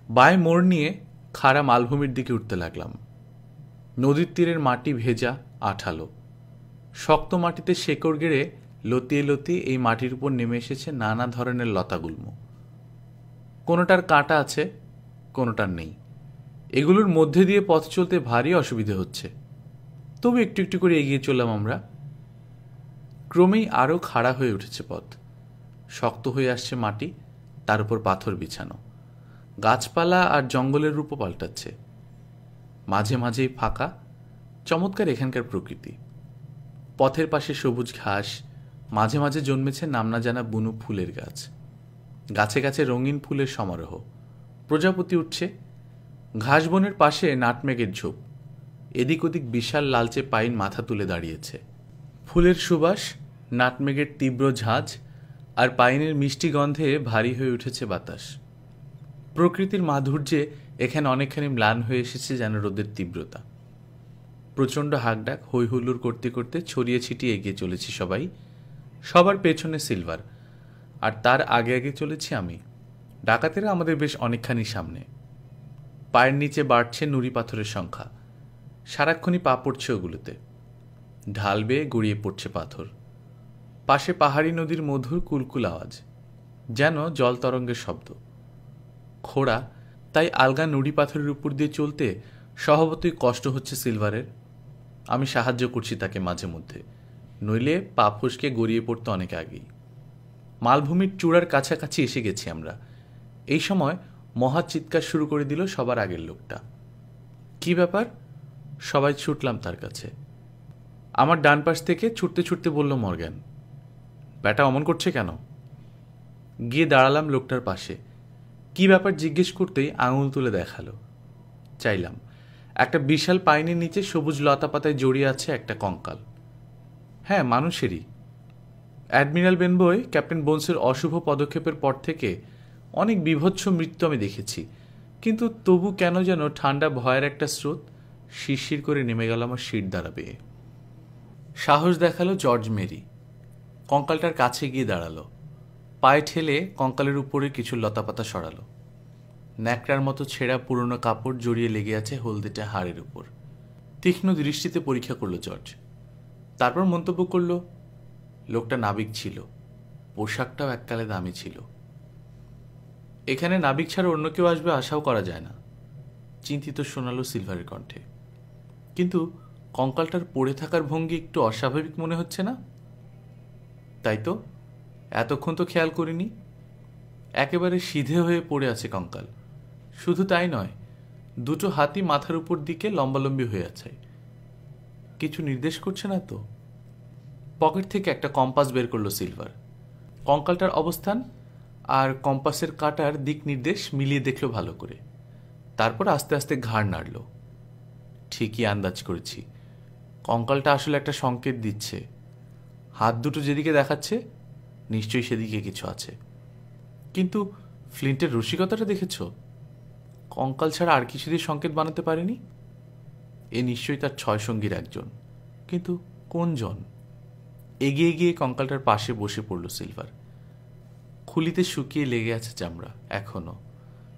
বাঁয়ে মোড় নিয়ে খাড়া মালভূমির দিকে উঠতে লাগলাম। নদীর তীরের মাটি ভেজা, আঠালো। শক্ত মাটিতে শেকড় গেড়ে লতিয়ে লতিয়ে এই মাটির উপর নেমে এসেছে নানা ধরনের লতাগুল্ম। কোনোটার কাঁটা আছে, কোনোটার নেই। এগুলোর মধ্যে দিয়ে পথ চলতে ভারী অসুবিধে হচ্ছে, তবু একটু একটু করে এগিয়ে চললাম আমরা। ক্রমেই আরও খাড়া হয়ে উঠেছে পথ। শক্ত হয়ে আসছে মাটি, তার উপর পাথর বিছানো। গাছপালা আর জঙ্গলের রূপও পাল্টাচ্ছে। মাঝে মাঝেই ফাঁকা। চমৎকার এখানকার প্রকৃতি। পথের পাশে সবুজ ঘাস, মাঝে মাঝে জন্মেছে নাম না জানা বুনো ফুলের গাছ। গাছে গাছে রঙিন ফুলের সমারোহ। প্রজাপতি উঠছে। ঘাস বনের পাশে নাটমেগের ঝোপ। এদিক ওদিক বিশাল লালচে পাইন মাথা তুলে দাঁড়িয়েছে। ফুলের সুবাস, নাটমেগের তীব্র ঝাঁজ আর পাইনের মিষ্টি গন্ধে ভারী হয়ে উঠেছে বাতাস। প্রকৃতির মাধুর্যে এখানে অনেকখানি ম্লান হয়ে এসেছে যেন রোদের তীব্রতা। প্রচণ্ড হাঁকডাক, হৈ হুল্লোড় করতে করতে ছড়িয়ে ছিটিয়ে এগিয়ে চলেছি সবাই। সবার পেছনে সিলভার, আর তার আগে আগে চলেছি আমি। ডাকাতেরা আমাদের বেশ অনেকখানি সামনে। পায়ের নিচে বাড়ছে নুড়ি পাথরের সংখ্যা। সারাক্ষণই পা পড়ছে ওগুলোতে। ঢাল বেয়ে গড়িয়ে পড়ছে পাথর। পাশে পাহাড়ি নদীর মধুর কুলকুল আওয়াজ, যেন জল তরঙ্গের শব্দ। খোড়া, তাই আলগা নুড়ি পাথরের উপর দিয়ে চলতে স্বভাবতই কষ্ট হচ্ছে সিলভারের। আমি সাহায্য করছি তাকে মাঝে মধ্যে, নইলে পা ফসকে গড়িয়ে পড়তে অনেক আগেই। মালভূমির চূড়ার কাছাকাছি এসে গেছি আমরা। এই সময় মহা চিৎকার শুরু করে দিল সবার আগের লোকটা। কি ব্যাপার? সবাই ছুটলাম তার কাছে। আমার ডান পাশ থেকে ছুটতে ছুটতে বলল মর্গ্যান, ব্যাটা অমন করছে কেন? গিয়ে দাঁড়ালাম লোকটার পাশে। কি ব্যাপার জিজ্ঞেস করতেই আঙুল তুলে দেখালো। চাইলাম। একটা বিশাল পাইনের নিচে সবুজ লতা পাতায় জড়িয়ে আছে একটা কঙ্কাল। হ্যাঁ, মানুষেরই। অ্যাডমিরাল বেনবয় ক্যাপ্টেন বোনসের অশুভ পদক্ষেপের পর থেকে অনেক বীভৎস মৃত্যু আমি দেখেছি, কিন্তু তবু কেন যেন ঠান্ডা ভয়ের একটা স্রোত শিরশির করে নেমে গেল আমার শির দ্বারা বেয়ে। সাহস দেখালো জর্জ মেরি। কঙ্কালটার কাছে গিয়ে দাঁড়ালো। পায়ে ঠেলে কঙ্কালের উপরে কিছু লতাপাতা সরালো। ন্যাকড়ার মতো ছেঁড়া পুরনো কাপড় জড়িয়ে লেগে আছে হলদেটে হাড়ের উপর। তীক্ষ্ণ দৃষ্টিতে পরীক্ষা করলো জর্জ। তারপর মন্তব্য করল, লোকটা নাবিক ছিল। পোশাকটাও এককালে দামি ছিল। এখানে নাবিক ছাড়া অন্য কেউ আসবে আশাও করা যায় না, চিন্তিত শোনালো সিলভারের কণ্ঠে। কিন্তু কঙ্কালটার পড়ে থাকার ভঙ্গি একটু অস্বাভাবিক মনে হচ্ছে না? তাই তো, এতক্ষণ তো খেয়াল করিনি। একেবারে সিধে হয়ে পড়ে আছে কঙ্কাল। শুধু তাই নয়, দুটো হাতি মাথার উপর দিকে লম্বালম্বি হয়ে আছে। কিছু নির্দেশ করছে না তো? পকেট থেকে একটা কম্পাস বের করলো সিলভার। কঙ্কালটার অবস্থান আর কম্পাসের কাটার দিক নির্দেশ মিলিয়ে দেখলো ভালো করে। তারপর আস্তে আস্তে ঘাড় নাড়ল। ঠিকই আন্দাজ করেছি, কঙ্কালটা আসলে একটা সংকেত দিচ্ছে। হাত দুটো যেদিকে দেখাচ্ছে নিশ্চয়ই সেদিকে কিছু আছে। কিন্তু ফ্লিন্টের রসিকতাটা দেখেছ? কঙ্কাল ছাড়া আর কিছু দিয়ে সংকেত বানাতে পারেনি। এ নিশ্চয়ই তার ছয় সঙ্গীর একজন, কিন্তু কোনজন? এগিয়ে গিয়ে কঙ্কালটার পাশে বসে পড়ল সিলভার। খুলিতে শুকিয়ে লেগে আছে চামড়া এখনো,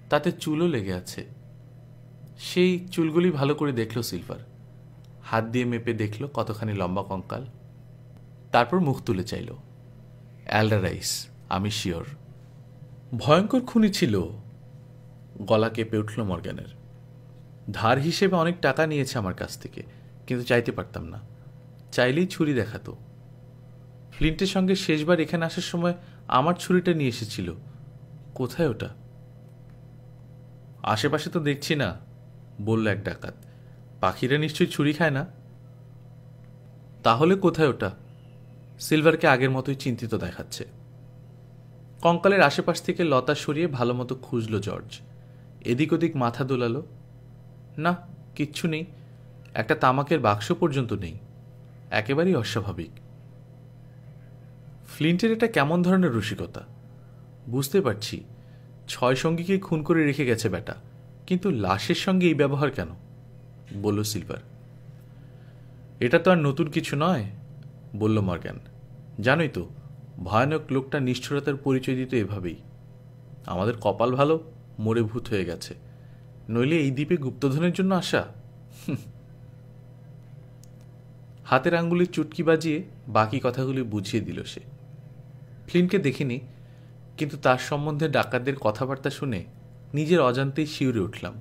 তাতে চুলও লেগে আছে। সেই চুলগুলি ভালো করে দেখল সিলভার। হাত দিয়ে মেপে দেখল কতখানি লম্বা কঙ্কাল। তারপর মুখ তুলে চাইল। অ্যালডারাইস, আমি শিওর। ভয়ঙ্কর খুনি ছিল। গলা কেঁপে উঠল মর্গ্যানের। ধার হিসেবে অনেক টাকা নিয়েছে আমার কাছ থেকে, কিন্তু চাইতে পারতাম না। চাইলেই ছুরি দেখাতো। ফ্লিন্টের সঙ্গে শেষবার এখানে আসার সময় আমার ছুরিটা নিয়ে এসেছিল। কোথায় ওটা? আশেপাশে তো দেখছি না, বলল এক ডাকাত। পাখিরা নিশ্চয়ই ছুরি খায় না। তাহলে কোথায় ওটা? সিলভারকে আগের মতোই চিন্তিত দেখাচ্ছে। কঙ্কালের আশেপাশ থেকে লতা সরিয়ে ভালো মতো খুঁজল জর্জ। এদিক ওদিক মাথা দোলালো। না, কিচ্ছু নেই। একটা তামাকের বাক্স পর্যন্ত নেই। একেবারেই অস্বাভাবিক। ফ্লিন্টের এটা কেমন ধরনের রসিকতা? বুঝতে পারছি, ছয় সঙ্গীকে খুন করে রেখে গেছে বেটা, কিন্তু লাশের সঙ্গে এই ব্যবহার কেন? বলল সিলভার। এটা তো আর নতুন কিছু নয়, বলল মর্গ্যান। জানোই তো, ভয়ানক লোকটা নিষ্ঠুরতার পরিচয় দিত এভাবেই। আমাদের কপাল ভালো, মরে ভূত হয়ে গেছে, নইলে এই দ্বীপে গুপ্তধনের জন্য আসা। হাতের আঙ্গুলির চুটকি বাজিয়ে বাকি কথাগুলি বুঝিয়ে দিল সে। ফ্লিনকে দেখিনি, কিন্তু তার সম্বন্ধে ডাকাতদের কথাবার্তা শুনে নিজের অজান্তেই শিউরে উঠলাম।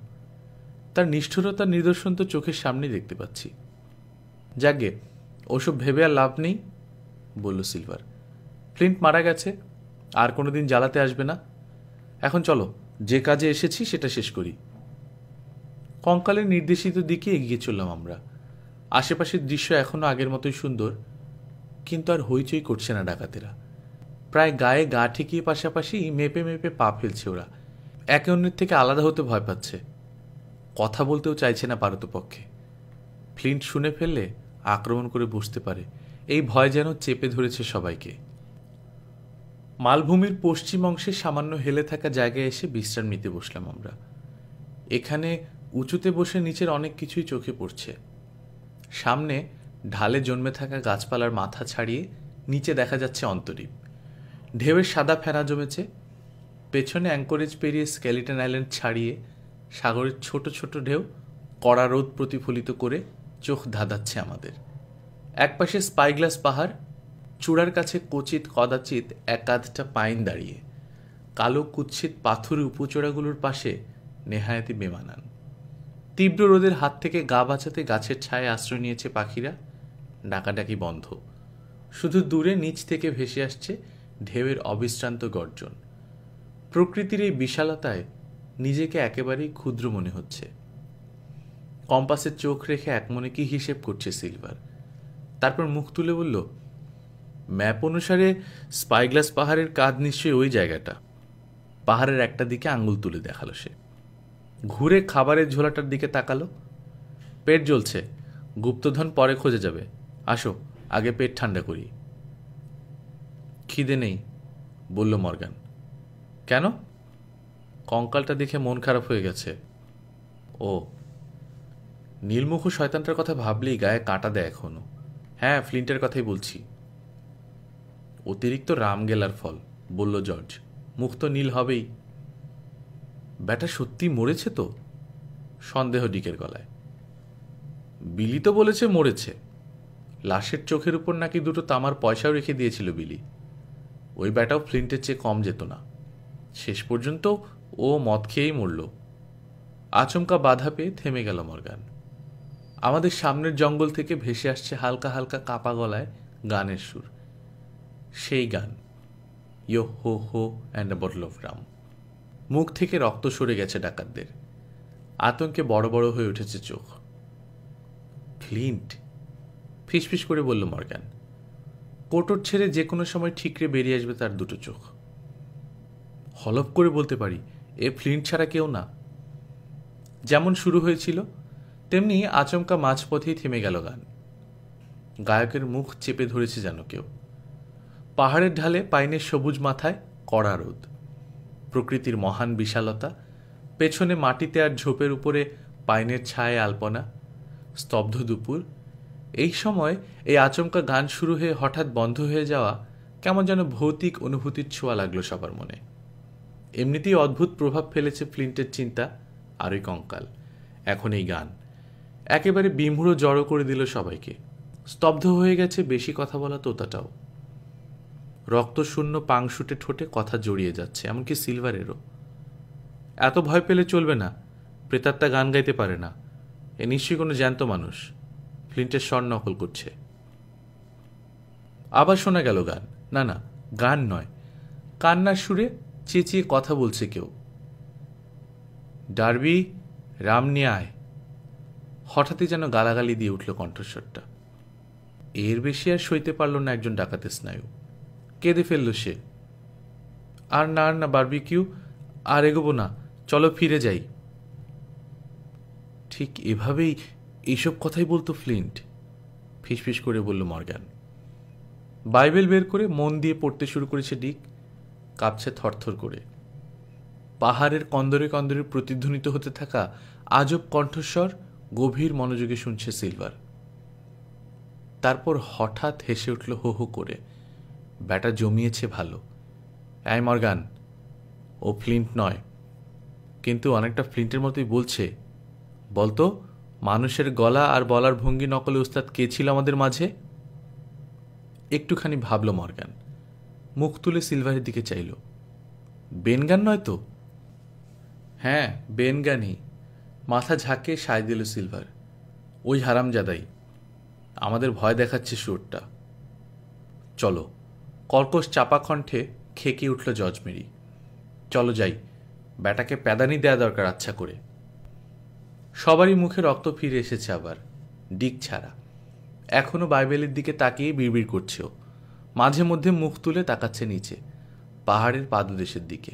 তার নিষ্ঠুরতার নিদর্শন তো চোখের সামনেই দেখতে পাচ্ছি। যাগে, ওসব ভেবে আর লাভ নেই, বলল সিলভার। ফ্লিন্ট মারা গেছে, আর কোনোদিন জ্বালাতে আসবে না। এখন চলো, যে কাজে এসেছি সেটা শেষ করি। কঙ্কালের নির্দেশিত দিকে এগিয়ে চললাম আমরা। আশেপাশের দৃশ্য এখনো আগের মতোই সুন্দর, কিন্তু আর হইচই করছে না ডাকাতেরা। প্রায় গায়ে গা ঠেকিয়ে পাশাপাশি মেপে মেপে পা ফেলছে ওরা। একে অন্যের থেকে আলাদা হতে ভয় পাচ্ছে। কথা বলতেও চাইছে না পারতপক্ষে। ফ্লিন্ট শুনে ফেললে আক্রমণ করে বসতে পারে, এই ভয় যেন চেপে ধরেছে সবাইকে। মালভূমির পশ্চিম অংশে সামান্য হেলে থাকা জায়গায় এসে বিশ্রাম নিতে বসলাম আমরা। এখানে উঁচুতে বসে নিচের অনেক কিছুই চোখে পড়ছে। সামনে ঢালে জন্মে থাকা গাছপালার মাথা ছাড়িয়ে নিচে দেখা যাচ্ছে অন্তরীপ। ঢেউয়ের সাদা ফেনা জমেছে। পেছনে অ্যাঙ্করেজ পেরিয়ে স্কেলিটন আইল্যান্ড ছাড়িয়ে সাগরের ছোট ছোট ঢেউ কড়া রোদ প্রতিফলিত করে চোখ ধাঁধাচ্ছে আমাদের। একপাশে স্পাইগ্লাস পাহাড়, চূড়ার কাছে কচিত কদাচিৎ একাধটা পাইন দাঁড়িয়ে। কালো কুৎসিত পাথুরে উপচূড়াগুলোর পাশে নেহায়াতি বেমানান। তীব্র রোদের হাত থেকে গা বাঁচাতে গাছের ছায়ে আশ্রয় নিয়েছে পাখিরা। ডাকাডাকি বন্ধ। শুধু দূরে নিচ থেকে ভেসে আসছে ঢেউয়ের অবিশ্রান্ত গর্জন। প্রকৃতির এই বিশালতায় নিজেকে একেবারেই ক্ষুদ্র মনে হচ্ছে। কম্পাসের চোখ রেখে একমনে কি হিসেব করছে সিলভার। তারপর মুখ তুলে বলল, ম্যাপ অনুসারে স্পাইগ্লাস পাহাড়ের কাঁধ নিশ্চয়ই ওই জায়গাটা। পাহাড়ের একটা দিকে আঙুল তুলে দেখালো সে। ঘুরে খাবারের ঝোলাটার দিকে তাকালো। পেট জ্বলছে, গুপ্তধন পরে খোঁজে যাবে। আসো, আগে পেট ঠান্ডা করি। খিদে নেই, বলল মর্গান। কেন? কঙ্কালটা দেখে মন খারাপ হয়ে গেছে। ও, নীলমুখ শয়তানটার কথা ভাবলেই গায়ে কাঁটা দেয় এখনো। হ্যাঁ, ফ্লিন্টের কথাই বলছি। অতিরিক্ত রাম গেলার ফল, বলল জর্জ। মুখ তো নীল হবেই। ব্যাটা সত্যি মরেছে তো? সন্দেহ ডিকের গলায়। বিলি তো বলেছে মরেছে। লাশের চোখের উপর নাকি দুটো তামার পয়সাও রেখে দিয়েছিল বিলি। ওই ব্যাটাও ফ্লিন্টের চেয়ে কম যেত না। শেষ পর্যন্ত ও মদ খেয়েই মরল। আচমকা বাধা পেয়ে থেমে গেল মর্গান। আমাদের সামনের জঙ্গল থেকে ভেসে আসছে হালকা হালকা কাপা গলায় গানের সুর। সেই গান, ইয়ো হো হো and a bottle of Ram. মুখ থেকে রক্ত সরে গেছে ডাকাতদের। আতঙ্কে বড় বড় হয়ে উঠেছে চোখ। ফ্লিন্ট, ফিসফিস করে বলল মর্গান। কোটর ছেড়ে যে কোনো সময় ঠিকরে বেরিয়ে আসবে তার দুটো চোখ। হলফ করে বলতে পারি, এ ফ্লিন্ট ছাড়া কেউ না। যেমন শুরু হয়েছিল তেমনি আচমকা মাঝপথেই থেমে গেল গান। গায়কের মুখ চেপে ধরেছে যেন কেউ। পাহাড়ের ঢালে পাইনের সবুজ মাথায় কড়া রোদ, প্রকৃতির মহান বিশালতা, পেছনে মাটিতে আর ঝোপের উপরে পাইনের ছায় আলপনা, স্তব্ধ দুপুর। এই সময় এই আচমকা গান শুরু হয়ে হঠাৎ বন্ধ হয়ে যাওয়া কেমন যেন ভৌতিক অনুভূতির ছোঁয়া লাগলো সবার মনে। এমনিতেই অদ্ভুত প্রভাব ফেলেছে ফ্লিন্টের চিন্তা আর ওই কঙ্কাল। এখন এই গান একেবারে বিমূঢ় জড়ো করে দিল সবাইকে। স্তব্ধ হয়ে গেছে বেশি কথা বলা তোতাটাও। রক্তশূন্য পাংশুটে ঠোঁটে কথা জড়িয়ে যাচ্ছে, এমনকি সিলভারেরও। এত ভয় পেলে চলবে না। প্রেতাত্মা গান গাইতে পারে না। এ নিশ্চয়ই কোনো জ্যান্ত মানুষ। ফ্লিন্টের স্বর নকল করছে। আবার শোনা গেল গান। না না, গান নয়, কান্নার সুরে চেঁচিয়ে কথা বলছে কেউ। ডার্বি, রাম নিয়ে আয়। হঠাৎই যেন গালাগালি দিয়ে উঠল কণ্ঠস্বরটা। এর বেশি আর সইতে পারল না একজন ডাকাতের স্নায়ু। কেঁদে ফেলল সে। আর না বারবিকিউ, আর এগোবো না, চলো ফিরে যাই। ঠিক এভাবেই এইসব কথাই বলতো ফ্লিন্ট, ফিসফিস করে বলল মর্গান। বাইবেল বের করে মন দিয়ে পড়তে শুরু করেছে ডিক, কাঁপছে থরথর করে। পাহাড়ের কন্দরে কন্দরে প্রতিধ্বনিত হতে থাকা আজব কণ্ঠস্বর গভীর মনোযোগে শুনছে সিলভার। তারপর হঠাৎ হেসে উঠল হো হো করে। ব্যাটা জমিয়েছে ভালো। এই মর্গান, ও ফ্লিন্ট নয়, কিন্তু অনেকটা ফ্লিন্টের মতোই বলছে। বলতো, মানুষের গলা আর বলার ভঙ্গি নকলে উস্তাদ কে ছিল আমাদের মাঝে? একটুখানি ভাবল মর্গান, মুখ তুলে সিলভারের দিকে চাইল। বেনগান নয় তো? হ্যাঁ, বেনগানই। মাথা ঝাঁকে সায় দিল সিলভার। ওই হারামজাদাই আমাদের ভয় দেখাচ্ছে সুরটা। চলো। কর্কশ চাপা কণ্ঠে খেকে উঠল জজমেরি। চলো যাই, ব্যাটাকে প্যাদানি দেয়া দরকার আচ্ছা করে। সবারই মুখে রক্ত ফিরে এসেছে আবার, ডিক ছাড়া। এখনো বাইবেলের দিকে তাকিয়ে বিড়বিড় করছে ও। মাঝে মধ্যে মুখ তুলে তাকাচ্ছে নিচে, পাহাড়ের পাদদেশের দিকে।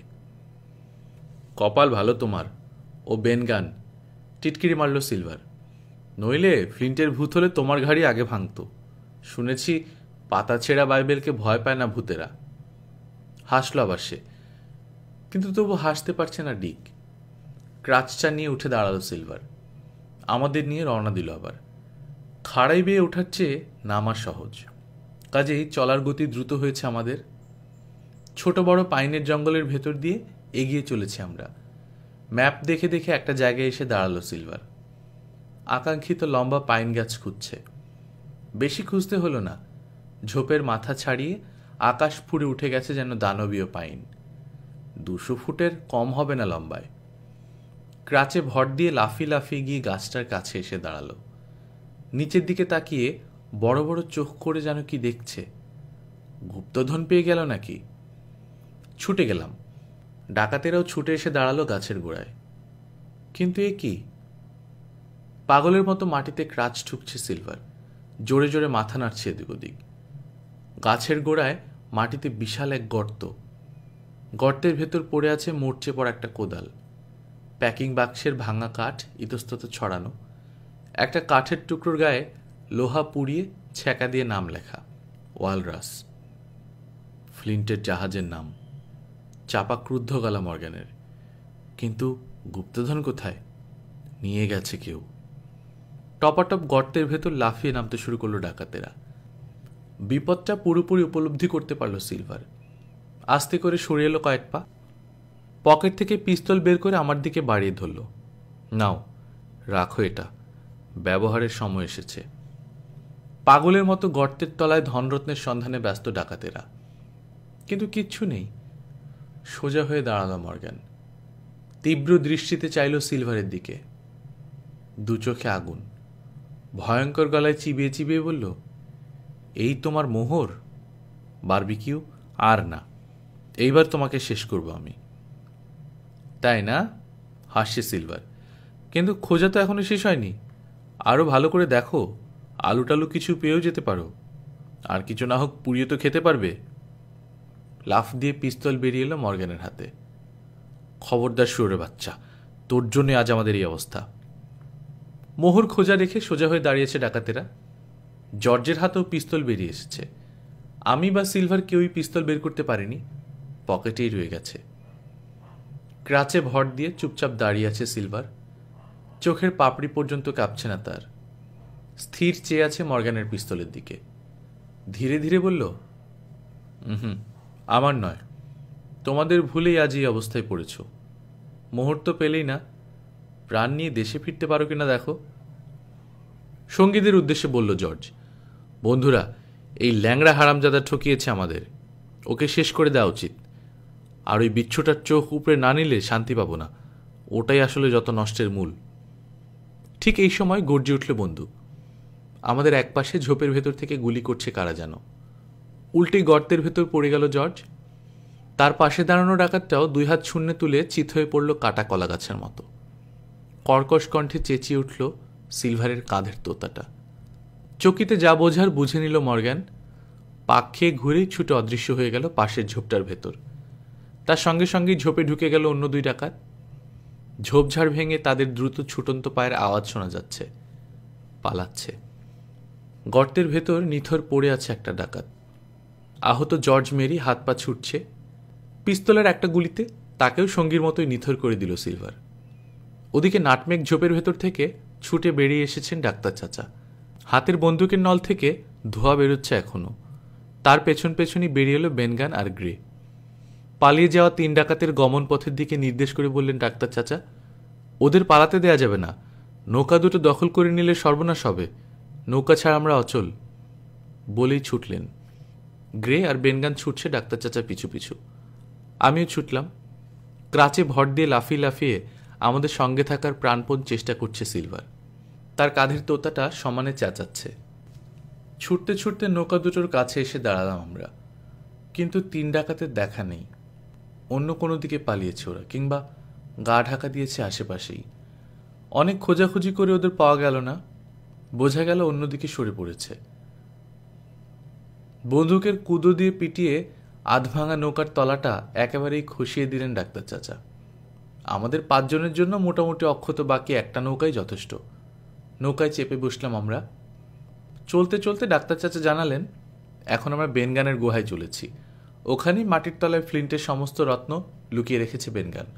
কপাল ভালো তোমার, ও বেনগান, টিটকিরি মারল সিলভার। নইলে ফ্লিন্টের ভূত হলে তোমার ঘাড়ি আগে ভাঙত। শুনেছি পাতা ছেঁড়া বাইবেলকে ভয় পায় না ভূতেরা। হাসল আবার সে, কিন্তু তবু হাসতে পারছে না ডিক। ক্রাচটা নিয়ে উঠে দাঁড়ালো সিলভার। আমাদের নিয়ে রওনা দিল আবার। খাড়াই বেয়ে ওঠার চেয়ে নামা সহজ, কাজেই চলার গতি দ্রুত হয়েছে আমাদের। ছোট বড় পাইনের জঙ্গলের ভেতর দিয়ে এগিয়ে চলেছি আমরা। ম্যাপ দেখে দেখে একটা জায়গায় এসে দাঁড়ালো সিলভার। আকাঙ্ক্ষিত লম্বা পাইন গাছ খুঁজছে। বেশি খুঁজতে হলো না, ঝোপের মাথা ছাড়িয়ে আকাশ ফুঁড়ে উঠে গেছে যেন দানবীয় পাইন। 200 ফুটের কম হবে না লম্বায়। ক্রাচে ভর দিয়ে লাফিয়ে লাফিয়ে গিয়ে গাছটার কাছে এসে দাঁড়ালো। নিচের দিকে তাকিয়ে বড় বড় চোখ করে যেন কি দেখছে। গুপ্তধন পেয়ে গেল নাকি? ছুটে গেলাম। ডাকাতেরাও ছুটে এসে দাঁড়ালো গাছের গোড়ায়। কিন্তু এ কি? পাগলের মতো মাটিতে ক্রাচ ঠুকছে সিলভার, জোরে জোরে মাথা নাড়ছে এদিক ওদিক। গাছের গোড়ায় মাটিতে বিশাল এক গর্ত। গর্তের ভেতর পড়ে আছে মরচে পড়া একটা কোদাল। প্যাকিং বাক্সের ভাঙা কাঠ ইতস্তত ছড়ানো। একটা কাঠের টুকরোর গায়ে লোহা পুড়িয়ে ছ্যাঁকা দিয়ে নাম লেখা, ওয়ালরাস। ফ্লিন্টের জাহাজের নাম। চাপা ক্রুদ্ধ গলা মর্গানের। কিন্তু গুপ্তধন কোথায়? নিয়ে গেছে কেউ। টপাটপ গর্তের ভেতর লাফিয়ে নামতে শুরু করলো ডাকাতেরা। বিপদটা পুরোপুরি উপলব্ধি করতে পারল সিলভার। আস্তে করে সরে এলো কয়েক পা। পকেট থেকে পিস্তল বের করে আমার দিকে বাড়িয়ে ধরল। নাও, রাখো এটা, ব্যবহারের সময় এসেছে। পাগলের মতো গর্তের তলায় ধনরত্নের সন্ধানে ব্যস্ত ডাকাতেরা। কিন্তু কিচ্ছু নেই। সোজা হয়ে দাঁড়ালো মর্গ্যান। তীব্র দৃষ্টিতে চাইল সিলভারের দিকে। দু চোখে আগুন। ভয়ঙ্কর গলায় চিবিয়ে চিবিয়ে বলল, এই তোমার মোহর? বারবিকিউ? আর না, এইবার তোমাকে শেষ করব আমি। তাই না? হাসছে সিলভার। কিন্তু খোঁজা তো এখনো শেষ হয়নি। আরও ভালো করে দেখো, আলু টালু কিছু পেয়েও যেতে পারো। আর কিছু না হোক পুড়িয়ে তো খেতে পারবে। লাফ দিয়ে পিস্তল বেরিয়ে এলো মর্গ্যানের হাতে। খবরদার শুয়োরের বাচ্চা, তোর জন্যে আজ আমাদের এই অবস্থা। মোহর খোঁজা রেখে সোজা হয়ে দাঁড়িয়েছে ডাকাতেরা। জর্জের হাতেও পিস্তল বেরিয়ে এসেছে। আমি বা সিলভার কেউই পিস্তল বের করতে পারিনি, পকেটেই রয়ে গেছে। ক্রাচে ভর দিয়ে চুপচাপ দাঁড়িয়ে আছে সিলভার। চোখের পাপড়ি পর্যন্ত কাঁপছে না তার। স্থির চেয়ে আছে মর্গ্যানের পিস্তলের দিকে। ধীরে ধীরে বলল, হুম, আমার নয়, তোমাদের ভুলেই আজ এই অবস্থায় পড়েছ। মোহর তো পেলেই না, প্রাণ নিয়ে দেশে ফিরতে পারো কিনা দেখো। সঙ্গীদের উদ্দেশ্যে বলল জর্জ, বন্ধুরা, এই ল্যাংড়া হারামজাদা ঠকিয়েছে আমাদের। ওকে শেষ করে দেওয়া উচিত। আর ওই বিচ্ছুটার চোখ উপরে না নিলে শান্তি পাবো না। ওটাই আসলে যত নষ্টের মূল। ঠিক এই সময় গর্জে উঠল বন্দুক। আমাদের একপাশে ঝোপের ভেতর থেকে গুলি করছে কারা যেন। উল্টে গর্তের ভেতর পড়ে গেল জর্জ। তার পাশে দাঁড়ানো ডাকাতটাও দুই হাত শূন্যে তুলে চিত হয়ে পড়ল কাটা কলা গাছের মতো। কর্কশ কণ্ঠে চেঁচিয়ে উঠল সিলভারের কাঁধের তোতাটা। চকিতে যা বোঝার বুঝে নিল মর্গ্যান। পাক খেয়ে ঘুরেই ছুটে অদৃশ্য হয়ে গেল পাশের ঝোপটার ভেতর। তার সঙ্গে সঙ্গেই ঝোপে ঢুকে গেল অন্য দুই ডাকাত। ঝোপঝাড় ভেঙে তাদের দ্রুত ছুটন্ত পায়ের আওয়াজ শোনা যাচ্ছে। পালাচ্ছে। গর্তের ভেতর নিথর পড়ে আছে একটা ডাকাত। আহত জর্জ মেরি হাত পা ছুটছে। পিস্তলের একটা গুলিতে তাকেও সঙ্গীর মতোই নিথর করে দিল সিলভার। ওদিকে নাটমেগ ঝোপের ভেতর থেকে ছুটে বেরিয়ে এসেছেন ডাক্তার চাচা। হাতের বন্দুকের নল থেকে ধোঁয়া বেরোচ্ছে এখনো। তার পেছন পেছনই বেরিয়ে এলো বেনগান আর গ্রে। পালিয়ে যাওয়া তিন ডাকাতের গমন পথের দিকে নির্দেশ করে বললেন ডাক্তার চাচা, ওদের পালাতে দেয়া যাবে না। নৌকা দুটো দখল করে নিলে সর্বনাশ হবে। নৌকা ছাড়া আমরা অচল। বলেই ছুটলেন। গ্রে আর বেনগান ছুটছে ডাক্তার চাচা পিছু পিছু। আমিও ছুটলাম। ক্রাচে ভর দিয়ে লাফিয়ে লাফিয়ে আমাদের সঙ্গে থাকার প্রাণপণ চেষ্টা করছে সিলভার। তার কাঁধের তোতাটা সমানে চেঁচাচ্ছে। ছুটতে ছুটতে নৌকা দুটোর কাছে এসে দাঁড়ালাম আমরা। কিন্তু তিন ডাকাতের দেখা নেই। অন্য কোনো দিকে পালিয়েছে ওরা, কিংবা গা ঢাকা দিয়েছে আশেপাশেই। অনেক খোঁজাখুঁজি করে ওদের পাওয়া গেল না। বোঝা গেল অন্যদিকে সরে পড়েছে। বন্দুকের কুদো দিয়ে পিটিয়ে আধভাঙা নৌকার তলাটা একেবারেই খসিয়ে দিলেন ডাক্তার চাচা। আমাদের 5 জনের জন্য মোটামুটি অক্ষত বাকি একটা নৌকাই যথেষ্ট। নৌকায় চেপে বসলাম আমরা। চলতে চলতে ডাক্তার চাচা জানালেন, এখন আমরা বেনগানের গুহায় চলেছি। ওখানেই মাটির তলায় ফ্লিন্টের সমস্ত রত্ন লুকিয়ে রেখেছে বেনগান।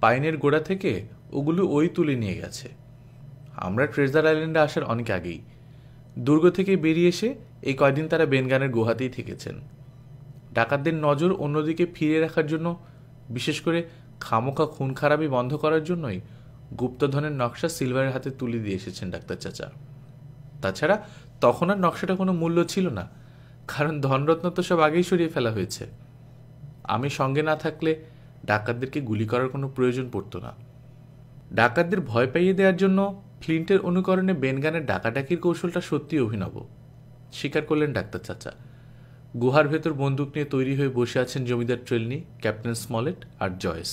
পাইনের গোড়া থেকে ওগুলো ওই তুলে নিয়ে গেছে। আমরা ট্রেজার আইল্যান্ডে আসার অনেক আগেই। দুর্গ থেকে বেরিয়ে এসে এই কয়দিন তারা বেনগানের গুহাতেই থেকেছেন। ডাকাতদের নজর অন্যদিকে ফিরে রাখার জন্য, বিশেষ করে খামোখা খুন খারাপি বন্ধ করার জন্যই গুপ্তধনের নকশা সিলভারের হাতে তুলে দিয়ে এসেছেন ডাক্তার চাচা। তাছাড়া তখন আর নকশাটা কোনো মূল্য ছিল না, কারণ ধনরত্ন তো সব আগেই সরিয়ে ফেলা হয়েছে। আমি সঙ্গে না থাকলে ডাকাতদেরকে গুলি করার কোনো প্রয়োজন পড়তো না। ডাকাতদের ভয় পাইয়ে দেওয়ার জন্য ফ্লিন্টের অনুকরণে বেনগানের ডাকাডাকির কৌশলটা সত্যি অভিনব, স্বীকার করলেন ডাক্তার চাচা। গুহার ভেতর বন্দুক নিয়ে তৈরি হয়ে বসে আছেন জমিদার ট্রেলনি, ক্যাপ্টেন স্মলেট আর জয়েস।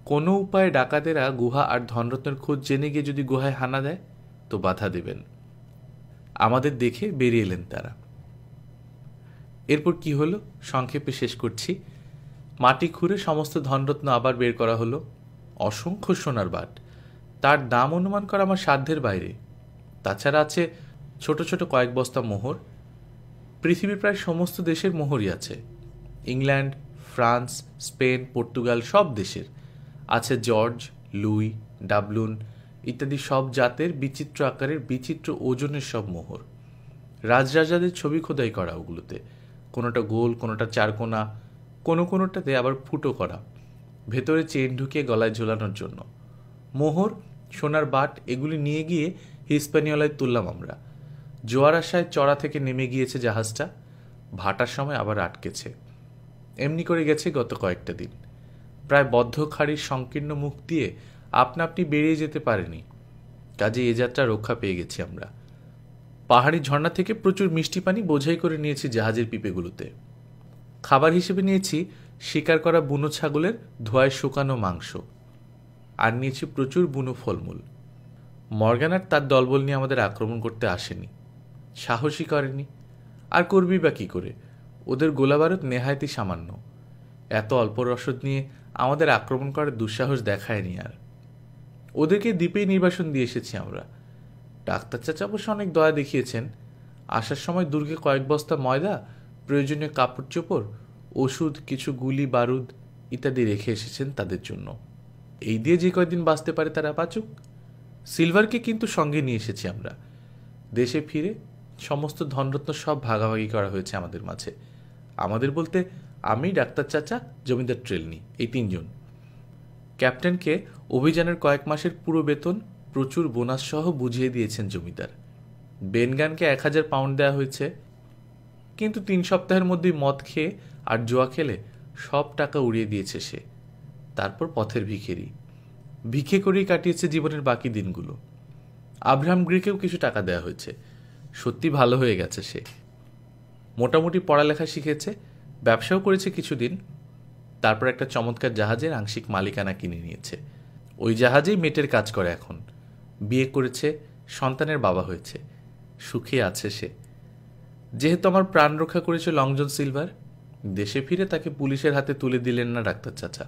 কোনো উপায়ে ডাকাতেরা গুহা আর ধনরত্নের খোঁজ জেনে গিয়ে যদি গুহায় হানা দেয় তো বাধা দেবেন। আমাদের দেখে বেরিয়ে এলেন তারা। এরপর কি হলো সংক্ষেপে শেষ করছি। মাটি খুঁড়ে সমস্ত ধনরত্ন আবার বের করা হলো। অসংখ্য সোনার বাট। তার দাম অনুমান করা আমার সাধ্যের বাইরে। তাছাড়া আছে ছোট ছোট কয়েক বস্তা মোহর। পৃথিবীর প্রায় সমস্ত দেশের মোহরই আছে। ইংল্যান্ড, ফ্রান্স, স্পেন, পর্তুগাল সব দেশের আছে। জর্জ, লুই, ডাবলুন ইত্যাদি সব জাতের বিচিত্র আকারের বিচিত্র ওজনের সব মোহর। রাজরাজাদের ছবি খোদাই করা ওগুলোতে। কোনোটা গোল, কোনোটা চারকোনা, কোনোটাতে আবার ফুটো করা, ভেতরে চেন ঢুকিয়ে গলায় ঝোলানোর জন্য। মোহর, সোনার বাট এগুলি নিয়ে গিয়ে হিস্পানিওলায় তুললাম আমরা। জোয়ার আশায় চড়া থেকে নেমে গিয়েছে জাহাজটা। ভাটার সময় আবার আটকেছে। এমনি করে গেছে গত কয়েকটা দিন। প্রায় বদ্ধ খাড়ির সংকীর্ণ মুখ দিয়ে আপনা আপনি বেরিয়ে যেতে পারেনি, কাজে এ যাত্রা রক্ষা পেয়ে গেছি আমরা। পাহাড়ি ঝর্ণা থেকে প্রচুর মিষ্টি পানি বোঝাই করে নিয়েছি জাহাজের পিপেগুলোতে। খাবার হিসেবে নিয়েছি শিকার করা বুনো ছাগলের ধোঁয়ায় শুকানো মাংস, আর নিয়েছি প্রচুর বুনো ফলমূল। মর্গান আর তার দলবল নিয়ে আমাদের আক্রমণ করতে আসেনি, সাহসই করেনি। আর করবি বা কী করে? ওদের গোলাবারুদ নেহায়তি সামান্য। এত অল্প রসদ নিয়ে আমাদের আক্রমণ করার দুঃসাহস দেখায়নি আর। ওদেরকে দ্বীপেই নির্বাসন দিয়ে এসেছি আমরা। ডাক্তার চাচা অবশ্য অনেক দয়া দেখিয়েছেন। আসার সময় দুর্গে কয়েক বস্তা ময়দা, প্রয়োজনীয় কাপড় চোপড়, ওষুধ, কিছু গুলি বারুদ ইত্যাদি রেখে এসেছেন তাদের জন্য। এই দিয়ে যে কয়দিন বাঁচতে পারে তারা বাঁচুক। সিলভারকে কিন্তু সঙ্গে নিয়ে এসেছি আমরা। দেশে ফিরে সমস্ত ধনরত্ন সব ভাগাভাগি করা হয়েছে আমাদের মাঝে। আমাদের বলতে আমি, ডাক্তার চাচা, জমিদার ট্রেলনি, এই তিনজন। ক্যাপ্টেনকে অভিযানের কয়েক মাসের পুরো বেতন প্রচুর বোনাস সহ বুঝিয়ে দিয়েছেন জমিদার। বেনগানকে 1000 পাউন্ড দেওয়া হয়েছে, কিন্তু 3 সপ্তাহের মধ্যেই মদ খেয়ে আর জুয়া খেলে সব টাকা উড়িয়ে দিয়েছে সে। তারপর পথের ভিখেরি, ভিক্ষে করেই কাটিয়েছে জীবনের বাকি দিনগুলো। আব্রাহাম গ্রিকেও কিছু টাকা দেওয়া হয়েছে। সত্যি ভালো হয়ে গেছে সে। মোটামুটি পড়ালেখা শিখেছে, ব্যবসাও করেছে কিছুদিন। তারপর একটা চমৎকার জাহাজের আংশিক মালিকানা কিনে নিয়েছে। ওই জাহাজেই মেটের কাজ করে এখন। বিয়ে করেছে, সন্তানের বাবা হয়েছে, সুখে আছে সে। যেহেতু আমার প্রাণ রক্ষা করেছে লং জন সিলভার, দেশে ফিরে তাকে পুলিশের হাতে তুলে দিলেন না ডাক্তার চাচা,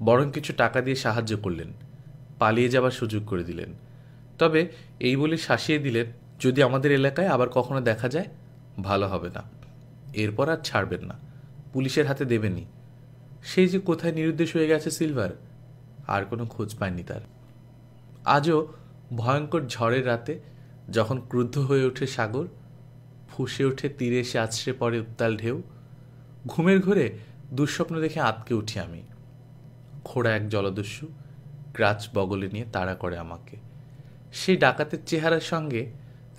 বরং কিছু টাকা দিয়ে সাহায্য করলেন, পালিয়ে যাবার সুযোগ করে দিলেন। তবে এই বলে শাসিয়ে দিলেন, যদি আমাদের এলাকায় আবার কখনো দেখা যায় ভালো হবে না, এরপর আর ছাড়বেন না, পুলিশের হাতে দেবেনই। সেই যে কোথায় নিরুদ্দেশ হয়ে গেছে সিলভার, আর কোনো খোঁজ পায়নি তার। আজও ভয়ঙ্কর ঝড়ের রাতে যখন ক্রুদ্ধ হয়ে ওঠে সাগর, ফুঁসে ওঠে তীরে এসে আছড়ে পড়ে উত্তাল ঢেউ, ঘুমের ঘোরে দুঃস্বপ্ন দেখে আঁতকে উঠি আমি। খোড়া এক জলদস্যু ক্রাচ বগলে নিয়ে তাড়া করে আমাকে। সেই ডাকাতের চেহারার সঙ্গে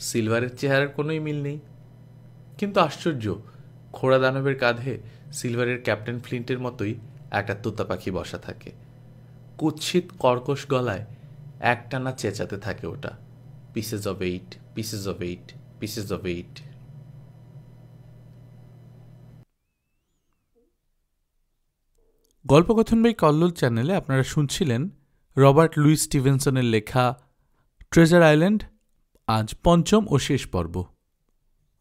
সিলভারের চেহারার কোনোই মিল নেই। কিন্তু আশ্চর্য, খোড়া দানবের কাঁধে সিলভারের ক্যাপ্টেন ফ্লিন্টের মতোই একটা তোতা পাখি বসা থাকে। কুৎসিত কর্কশ গলায় একটানা চেঁচাতে থাকে ওটা, pieces of 8, pieces of 8, pieces of 8। গল্পকথন বাই কল্লোল চ্যানেলে আপনারা শুনছিলেন রবার্ট লুই স্টিভেনসনের লেখা ট্রেজার আইল্যান্ড, আজ 5ম ও শেষ পর্ব।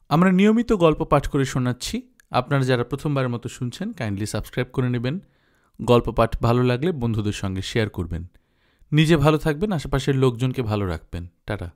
আমরা নিয়মিত গল্প পাঠ করে শোনাচ্ছি। আপনারা যারা প্রথমবারের মতো শুনছেন কাইন্ডলি সাবস্ক্রাইব করে নেবেন। গল্প পাঠ ভালো লাগলে বন্ধুদের সঙ্গে শেয়ার করবেন। নিজে ভালো থাকবেন, আশেপাশের লোকজনকে ভালো রাখবেন। টাটা।